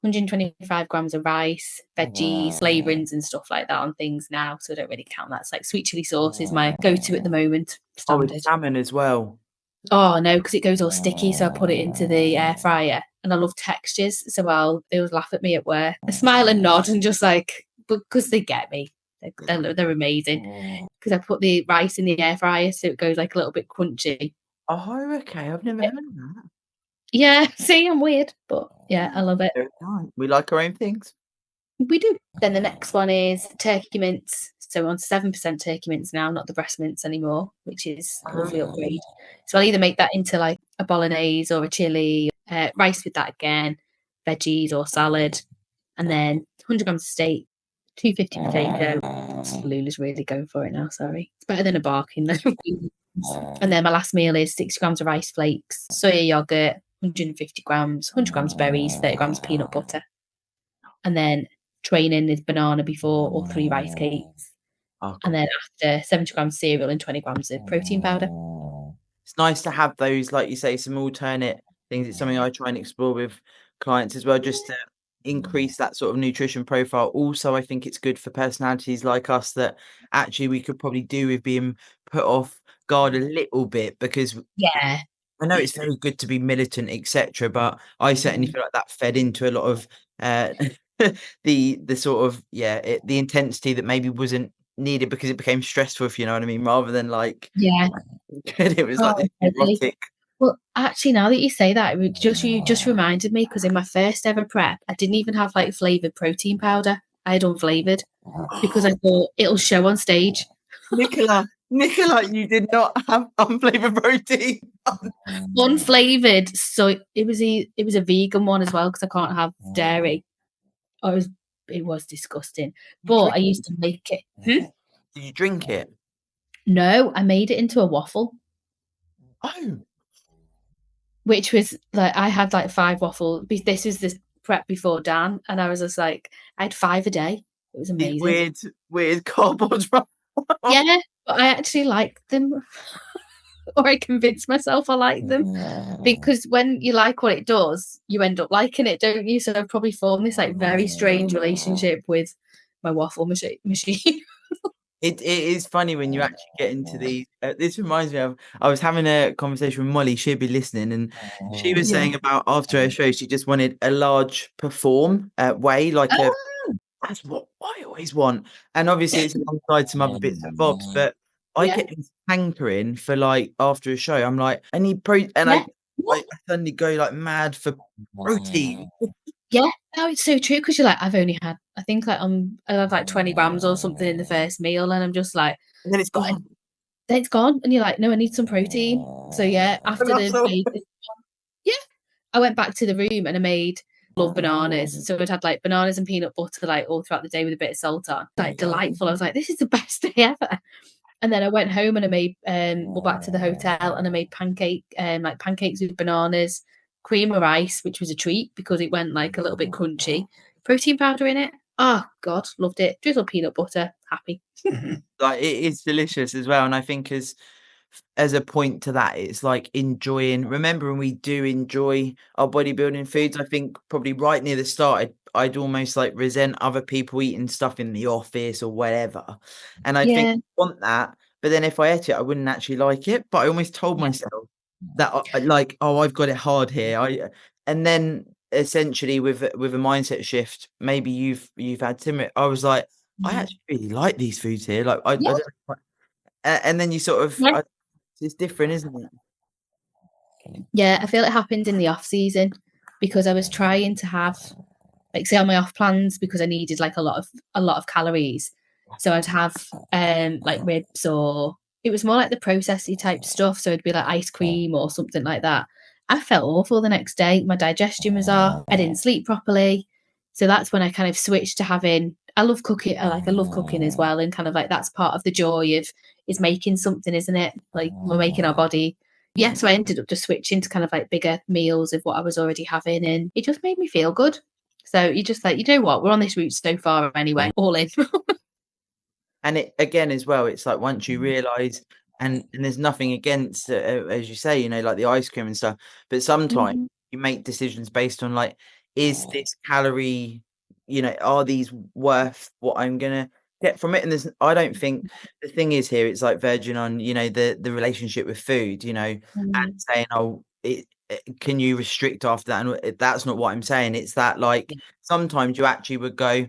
125 grams of rice, veggies, flavourings, and stuff like that on things now. So I don't really count that. It's like sweet chili sauce is my go-to at the moment. Oh, with Standard. salmon as well. Oh no, because it goes all sticky. So I put it into the air fryer, and I love textures. So they always laugh at me at work. I smile and nod, and just like because they get me. They're amazing. Because I put the rice in the air fryer, so it goes like a little bit crunchy. Oh, okay. I've never heard of that. Yeah, see, I'm weird, but yeah, I love it. Very nice. We like our own things. We do. Then the next one is turkey mince. So we're on 7% turkey mince now, not the breast mince anymore, which is a lovely upgrade. So I'll either make that into like a bolagnese or a chili, rice with that again, veggies or salad, and then 100 grams of steak, 250 potato. Lula's really going for it now, sorry. It's better than a barking though. And then my last meal is 60 grams of rice flakes, soya yogurt, 150 grams, 100 grams berries, 30 grams peanut butter. And then training is banana before or 3 rice cakes. Oh, And then after 70 grams cereal and 20 grams of protein powder. it's nice to have those, like you say, some alternate things. It's something I try and explore with clients as well, just to increase that sort of nutrition profile. Also, I think it's good for personalities like us that actually we could probably do with being put off guard a little bit because Yeah. I know it's very good to be militant, etc., but I certainly feel like that fed into a lot of uh, the sort of the intensity that maybe wasn't needed because it became stressful, if you know what I mean, rather than like Yeah. it was like Oh, this totally. erotic. Well, actually, now that you say that, you just reminded me because in my first ever prep, I didn't even have like flavored protein powder. I had unflavored because I thought it'll show on stage. Nicola, you did not have unflavored protein. Unflavored, so it was a vegan one as well because I can't have dairy. Oh, it was disgusting. You But drink, I used to make it. did you drink it? No, I made it into a waffle, Oh, which was like I had like 5 waffles. This was the prep before Dan, and I was just like I had 5 a day. It was these amazing. weird cardboard wrap. Yeah, but I actually liked them, or I convinced myself I liked them because when you like what it does, you end up liking it, don't you? So I've probably formed this like very strange relationship with my waffle machine. It is funny when you actually get into these. This reminds me of I was having a conversation with Molly. She'd be listening, and she was Yeah. saying about after her show, she just wanted a large perform way, like a Oh, that's what I always want. And obviously, it's alongside some other bits and bobs, but I yeah, get this hankering for like after a show. I'm like, I need protein, and yeah. I suddenly go like mad for protein. Yeah, no, it's so true because you're like, I've only had, I think like I have like 20 grams or something in the first meal, and I'm just like, And then it's but gone. then it's gone, and you're like, no, I need some protein. So yeah, And after that's the all. bacon, yeah, I went back to the room and I made love bananas. So I'd had like bananas and peanut butter like all throughout the day with a bit of salt on, like delightful. I was like, this is the best day ever. And then I went home and I made well back to the hotel and I made like pancakes with bananas, cream of rice, which was a treat because it went like a little bit crunchy. Protein powder in it. Oh God, loved it. Drizzle peanut butter, happy. Like it is delicious as well. And I think as a point to that, it's like enjoying remembering we do enjoy our bodybuilding foods. I think probably right near the start I'd almost like resent other people eating stuff in the office or whatever. And I think Yeah. I want that, but then if I ate it, I wouldn't actually like it. But I almost told Yeah. myself that like, oh, I've got it hard here. And then essentially with a mindset shift, maybe you've had similar. I was like, I Mhm. actually really like these foods here. Like I Yeah, don't know, and then you sort of, yeah. it's different, isn't it? Yeah, I feel it happened in the off season because I was trying to have, like, say on my off plans, because I needed like a lot of calories. So I'd have like ribs, or it was more like the processy type stuff. So it'd be like ice cream or something like that. I felt awful the next day. My digestion was off. I didn't sleep properly. So that's when I kind of switched to having, I love cooking. I love cooking as well, and kind of like that's part of the joy of is making something, isn't it? Like we're making our body. Yeah, so I ended up just switching to kind of like bigger meals of what I was already having, and it just made me feel good. So you just like, you know what, we're on this route so far anyway, all in. And it again as well, it's like once you realise, and there's nothing against, as you say, like the ice cream and stuff, but sometimes Mhm. you make decisions based on like, is this calorie, are these worth what I'm gonna get from it? And I don't think the thing is here, it's like verging on, the relationship with food, and Mm. saying, oh, can you restrict after that? And that's not what I'm saying. It's that like sometimes you actually would go,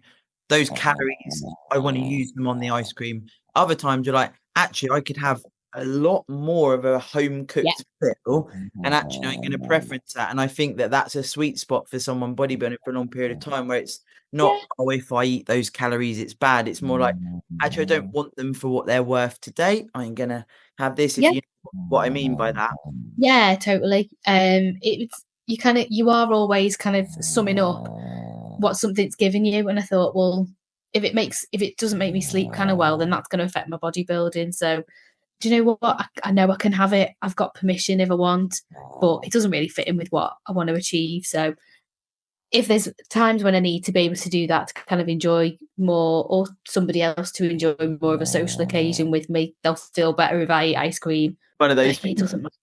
those calories, I want to use them on the ice cream. Other times you're like, actually, I could have a lot more of a home Yeah. cooked meal, and actually I'm going to preference that. And I think that that's a sweet spot for someone bodybuilding for a long period of time, where it's not, Yeah. oh, if I eat those calories, it's bad. It's more like, actually, I don't want them for what they're worth today. I'm going to have this, if Yeah. you know what I mean by that. Yeah, totally. It's, you are always kind of summing up what something's given you. And I thought, well, if it doesn't make me sleep kind of well, then that's going to affect my bodybuilding. So do you know what? I know I can have it. I've got permission if I want, but it doesn't really fit in with what I want to achieve. So if there's times when I need to be able to do that to kind of enjoy more, or somebody else to enjoy more of a social occasion with me, they'll feel better if I eat ice cream. One of those Like, it things. doesn't matter.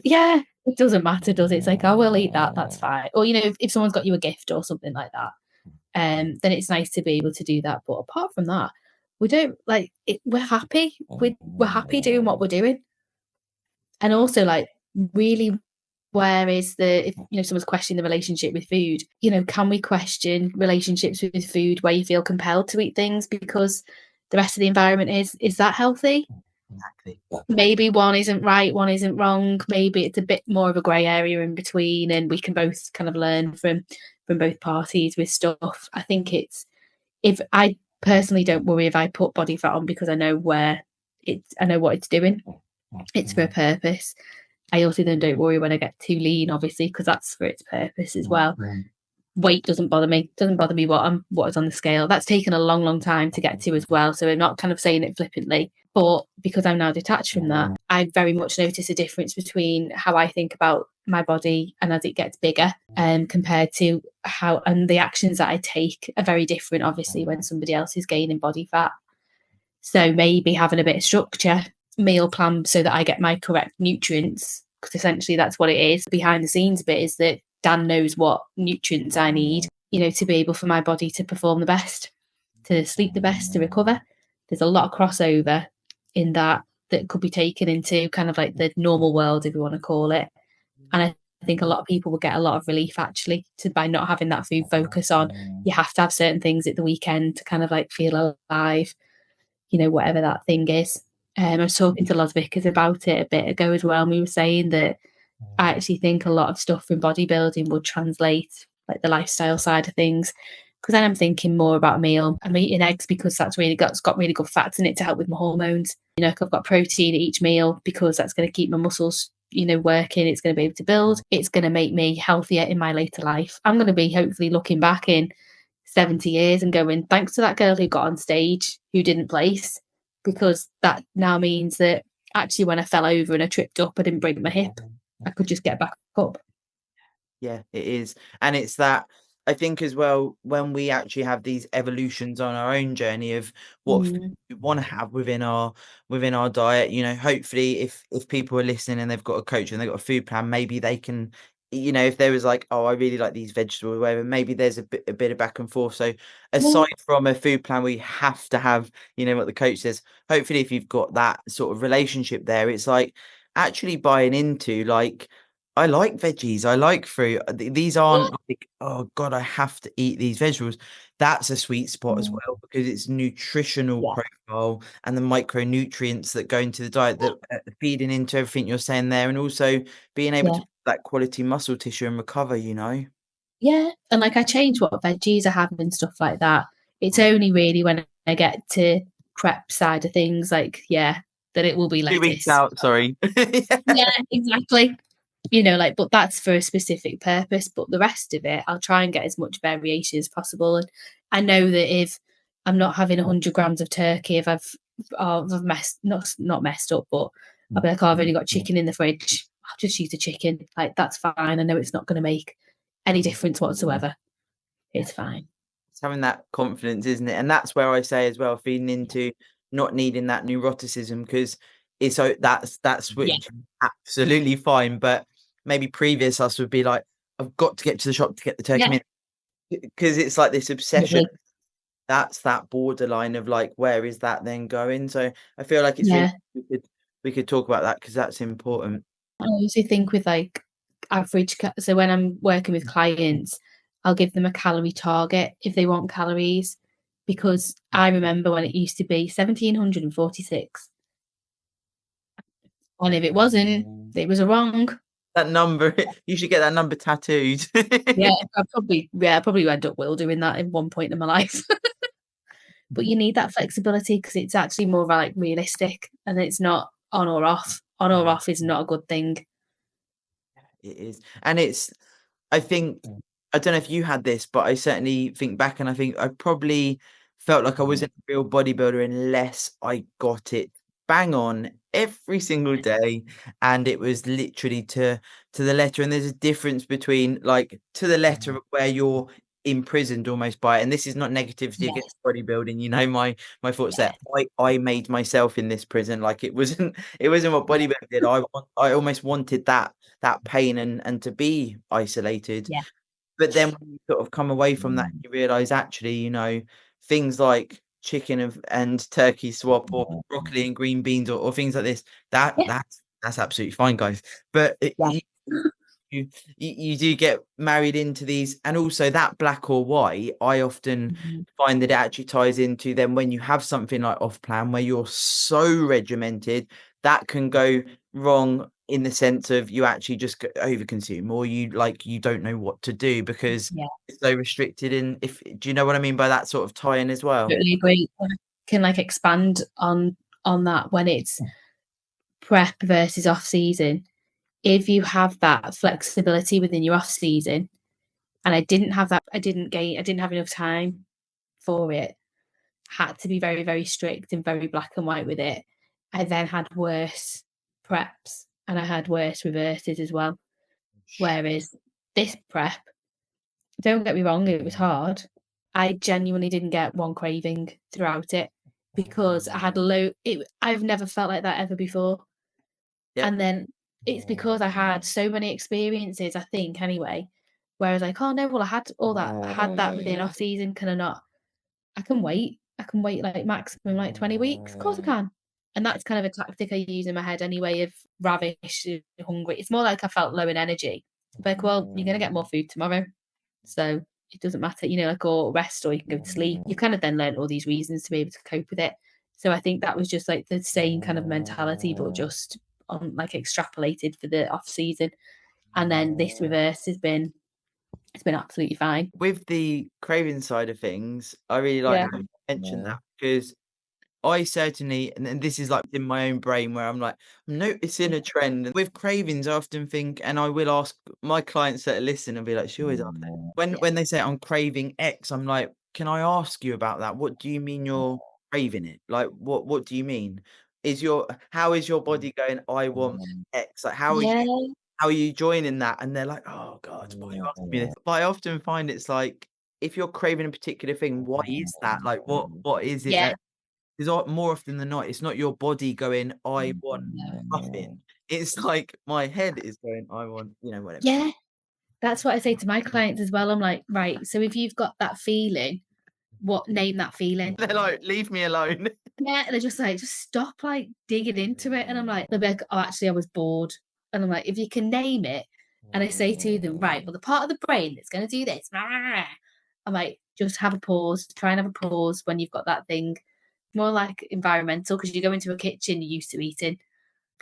Yeah, it doesn't matter, does it? It's like, I will eat that. That's fine. Or if someone's got you a gift or something like that, then it's nice to be able to do that. But apart from that, we don't like it. We're happy. We're happy doing what we're doing, and also like really, where is the, if someone's questioning the relationship with food, can we question relationships with food where you feel compelled to eat things because the rest of the environment is that healthy? Exactly. Maybe one isn't right, one isn't wrong. Maybe it's a bit more of a grey area in between, and we can both kind of learn from both parties with stuff. I think it's, if I personally don't worry if I put body fat on, because I know I know what it's doing. It's for a purpose. I also then don't worry when I get too lean, obviously, because that's for its purpose as well. Weight doesn't bother me. Doesn't bother me what is on the scale. That's taken a long, long time to get to as well. So I'm not kind of saying it flippantly, but because I'm now detached from that, I very much notice a difference between how I think about my body and as it gets bigger, compared to how, and the actions that I take are very different, obviously, when somebody else is gaining body fat. So maybe having a bit of structure, meal plan, so that I get my correct nutrients, because essentially that's what it is. Behind the scenes bit is that Dan knows what nutrients I need, to be able for my body to perform the best, to sleep the best, to recover. There's a lot of crossover in that could be taken into kind of like the normal world, if you want to call it. And I think a lot of people will get a lot of relief actually by not having that food focus on, you have to have certain things at the weekend to kind of like feel alive, whatever that thing is. I was talking to Loz Vickers about it a bit ago as well, and we were saying that I actually think a lot of stuff from bodybuilding would translate, like the lifestyle side of things. Because then I'm thinking more about a meal. I'm eating eggs because it's got really good fats in it to help with my hormones. I've got protein at each meal because that's going to keep my muscles, working. It's going to be able to build. It's going to make me healthier in my later life. I'm going to be hopefully looking back in 70 years and going, thanks to that girl who got on stage who didn't place, because that now means that actually when I fell over and I tripped up, I didn't break my hip. I could just get back up. Yeah, it is. And it's that, I think as well, when we actually have these evolutions on our own journey of what food Mm. we want to have within our diet, hopefully if people are listening and they've got a coach and they've got a food plan, maybe they can, if there was like, oh, I really like these vegetables or whatever, maybe there's a bit of back and forth. So Yeah. aside from a food plan, we have to have, what the coach says. Hopefully if you've got that sort of relationship there, it's like actually buying into like, I like veggies. I like fruit. These aren't like, oh God, I have to eat these vegetables. That's a sweet spot as well because it's nutritional Yeah, profile and the micronutrients that go into the diet that feeding into everything you're saying there, and also being able yeah, to that quality muscle tissue and recover. yeah. And like I change what veggies I have and stuff like that. It's only really when I get to prep side of things, like that it will be 2 weeks lettuce. out, sorry. Yeah, exactly. Like, but that's for a specific purpose. But the rest of it, I'll try and get as much variation as possible. And I know that if I'm not having 100 grams of turkey, if I've messed not messed up, but I'll be like, oh, I've only got chicken in the fridge. I'll just use the chicken. Like that's fine. I know it's not going to make any difference whatsoever. It's fine. It's having that confidence, isn't it? And that's where I say as well, feeding into not needing that neuroticism because it's so that's Yeah, which absolutely fine. But maybe previous us would be like, I've got to get to the shop to get the turkey yeah, meat because it's like this obsession. definitely. That's that borderline of like, where is that then going? So I feel like it's really Yeah. we could talk about that because that's important. I also think with like average, so when I'm working with clients, I'll give them a calorie target if they want calories, because I remember when it used to be 1746, and if it wasn't, it was a wrong. That number, you should get that number tattooed. Yeah, I probably end up will doing that in one point in my life. But you need that flexibility because it's actually more like realistic, and it's not on or off. On or off is not a good thing. It is. And I think, I don't know if you had this, but I certainly think back and I think I probably felt like I wasn't a real bodybuilder unless I got it bang on every single day. And it was literally to the letter. And there's a difference between like to the letter of where you're imprisoned almost by it. And this is not negativity Yes, against bodybuilding. My thoughts there. yeah, I made myself in this prison. Like it wasn't what yeah, bodybuilding did. I almost wanted that pain and to be isolated. yeah, But then when you sort of come away from that, you realize actually, things like chicken and turkey swap or broccoli and green beans or things like this, that yeah, that's absolutely fine, guys. But yeah. you do get married into these, and also that black or white, I often Mhm. find that it actually ties into then when you have something like off plan where you're so regimented, that can go wrong in the sense of you actually just overconsume or you don't know what to do because Yeah, it's so restricted in if do you know what I mean by that sort of tie-in as well? totally agree. I can like expand on that when it's prep versus off season. If you have that flexibility within your off season, and I didn't have that, I didn't have enough time for it. Had to be very, very strict and very black and white with it. I then had worse preps and I had worse reverses as well. Whereas this prep, don't get me wrong, it was hard. I genuinely didn't get one craving throughout it because I had I've never felt like that ever before. Yep. And then it's because I had so many experiences, I think, anyway, where I was like, oh no, well, I had that within off season. Can I not? I can wait. I can wait like maximum like 20 weeks. Of course I can. And that's kind of a tactic I use in my head anyway of ravish, hungry. It's more like I felt low in energy. Like, well, you're gonna get more food tomorrow. So it doesn't matter, like or rest or you can go to sleep. You kind of then learn all these reasons to be able to cope with it. So I think that was just like the same kind of mentality, but just on like extrapolated for the off season. And then this reverse it's been absolutely fine. With the craving side of things, I really like Yeah. how you mentioned that because I certainly, and then this is like in my own brain where I'm like, I'm noticing a trend. And with cravings, I often think, and I will ask my clients that listen and be like, she always ask that. When they say I'm craving X, I'm like, can I ask you about that? What do you mean you're craving it? Like, what do you mean? How is your body going? I want X. Like, Yeah. how are you joining that? And they're like, oh God, why are you asking me this? But I often find it's like, if you're craving a particular thing, why is that? Like, what is it Yeah. that because more often than not, it's not your body going, "I want muffin." It's like my head is going, "I want," whatever. Yeah. That's what I say to my clients as well. I'm like, right, so if you've got that feeling, name that feeling. They're like, "Leave me alone." Yeah, and they're just like, just stop like digging into it. And I'm like, they'll be like, oh, actually, I was bored. And I'm like, if you can name it, And I say to them, right, well, the part of the brain that's going to do this, I'm like, just have a pause, try and have a pause when you've got that thing. More like environmental, because you go into a kitchen, you're used to eating.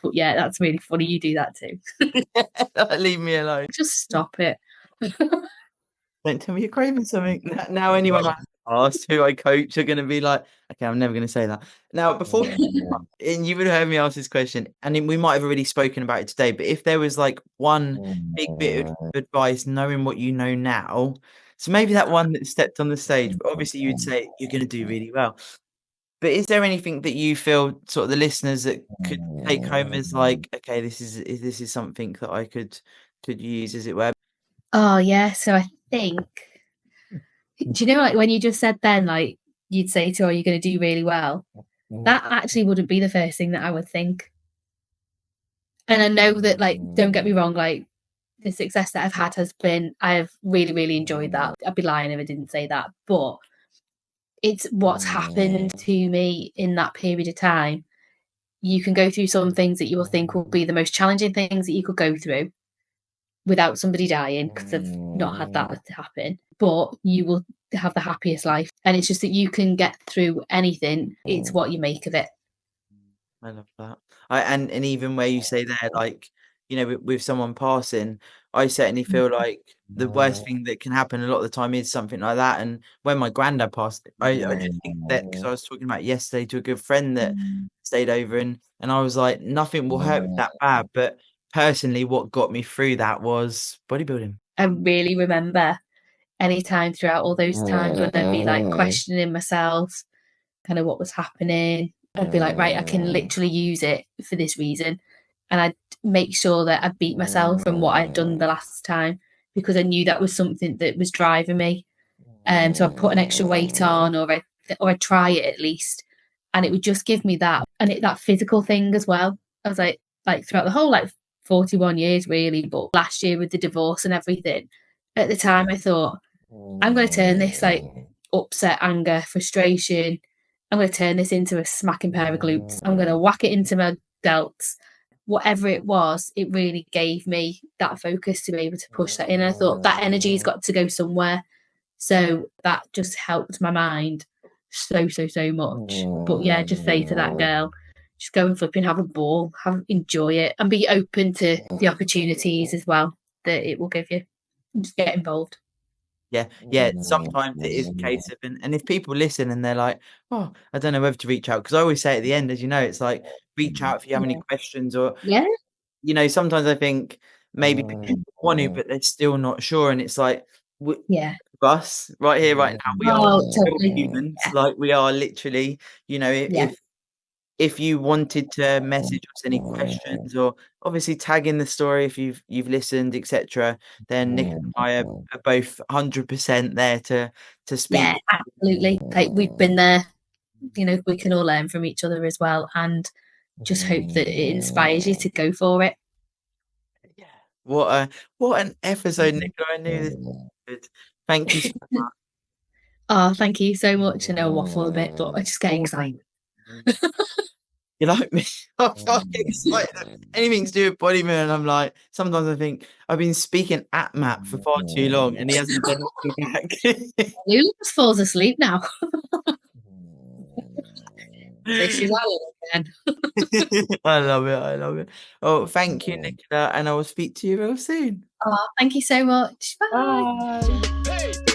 But yeah, that's really funny. You do that too. Leave me alone. Just stop it. Don't tell me you're craving something. Now anyone I ask who I coach are going to be like, okay, I'm never going to say that. Now, before, and you would have heard me ask this question, and we might have already spoken about it today, but if there was like one big bit of advice, knowing what you know now, so maybe that one that stepped on the stage, but obviously you'd say you're going to do really well. But is there anything that you feel sort of the listeners that could take home as like, okay, this is something that I could use, as it were? Oh yeah. So I think, do you know, like when you just said then, like you'd say to her, you're going to do really well. That actually wouldn't be the first thing that I would think. And I know that, like, don't get me wrong, like the success that I've had has been, I have really, really enjoyed that. I'd be lying if I didn't say that. But it's what's happened to me in that period of time. You can go through some things that you will think will be the most challenging things that you could go through without somebody dying, because I've not had that happen. But you will have the happiest life. And it's just that you can get through anything. It's what you make of it. I love that. And even where you say there, like, you know, with someone passing, I certainly feel like the worst thing that can happen a lot of the time is something like that. And when my granddad passed, I just think that, because I was talking about it yesterday to a good friend that stayed over, and I was like, nothing will hurt me that bad. But personally, what got me through that was bodybuilding. I really remember any time throughout all those times when I'd be like questioning myself, kind of what was happening. I'd be like, right, I can literally use it for this reason. And I'd make sure that I beat myself from what I'd done the last time, because I knew that was something that was driving me. So I'd put an extra weight on, or I'd try it at least. And it would just give me that. And that physical thing as well. I was like throughout the whole 41 years really, but last year with the divorce and everything, at the time I thought, I'm going to turn this upset, anger, frustration, I'm going to turn this into a smacking pair of glutes. I'm going to whack it into my delts. Whatever it was, it really gave me that focus to be able to push that in. And I thought that energy's got to go somewhere. So that just helped my mind so much. But yeah, just say to that girl, just go and flip and have a ball, enjoy it, and be open to the opportunities as well that it will give you. Just get involved. Yeah, sometimes it is a case of, and if people listen and they're like, "Oh, I don't know whether to reach out," because I always say at the end, as you know, it's like, reach out if you have any questions, or, Yeah. you know, sometimes I think maybe people want to, but they're still not sure, and it's like, Yeah. us right here, right now, we are still Totally. humans, Yeah. like we are literally, you know, Yeah. if you wanted to message us any questions, or obviously tag in the story if you've listened, etc., then Nick and I are both 100% there to speak. Yeah, absolutely. Like we've been there, you know, we can all learn from each other as well, and just hope that it inspires you to go for it. Yeah. What an episode, Nicola. I knew this was good. Thank you so much. Oh, thank you so much. I know I waffle a bit, but I just get excited. You like me? I get excited. Anything to do with bodybuilding, and I'm like, sometimes I think I've been speaking at Matt for far too long, and he hasn't said anything back. Lulu just falls asleep now. So she's out again. I love it. I love it. Oh, thank you, Nicola, and I will speak to you real soon. Oh, thank you so much. Bye. Bye.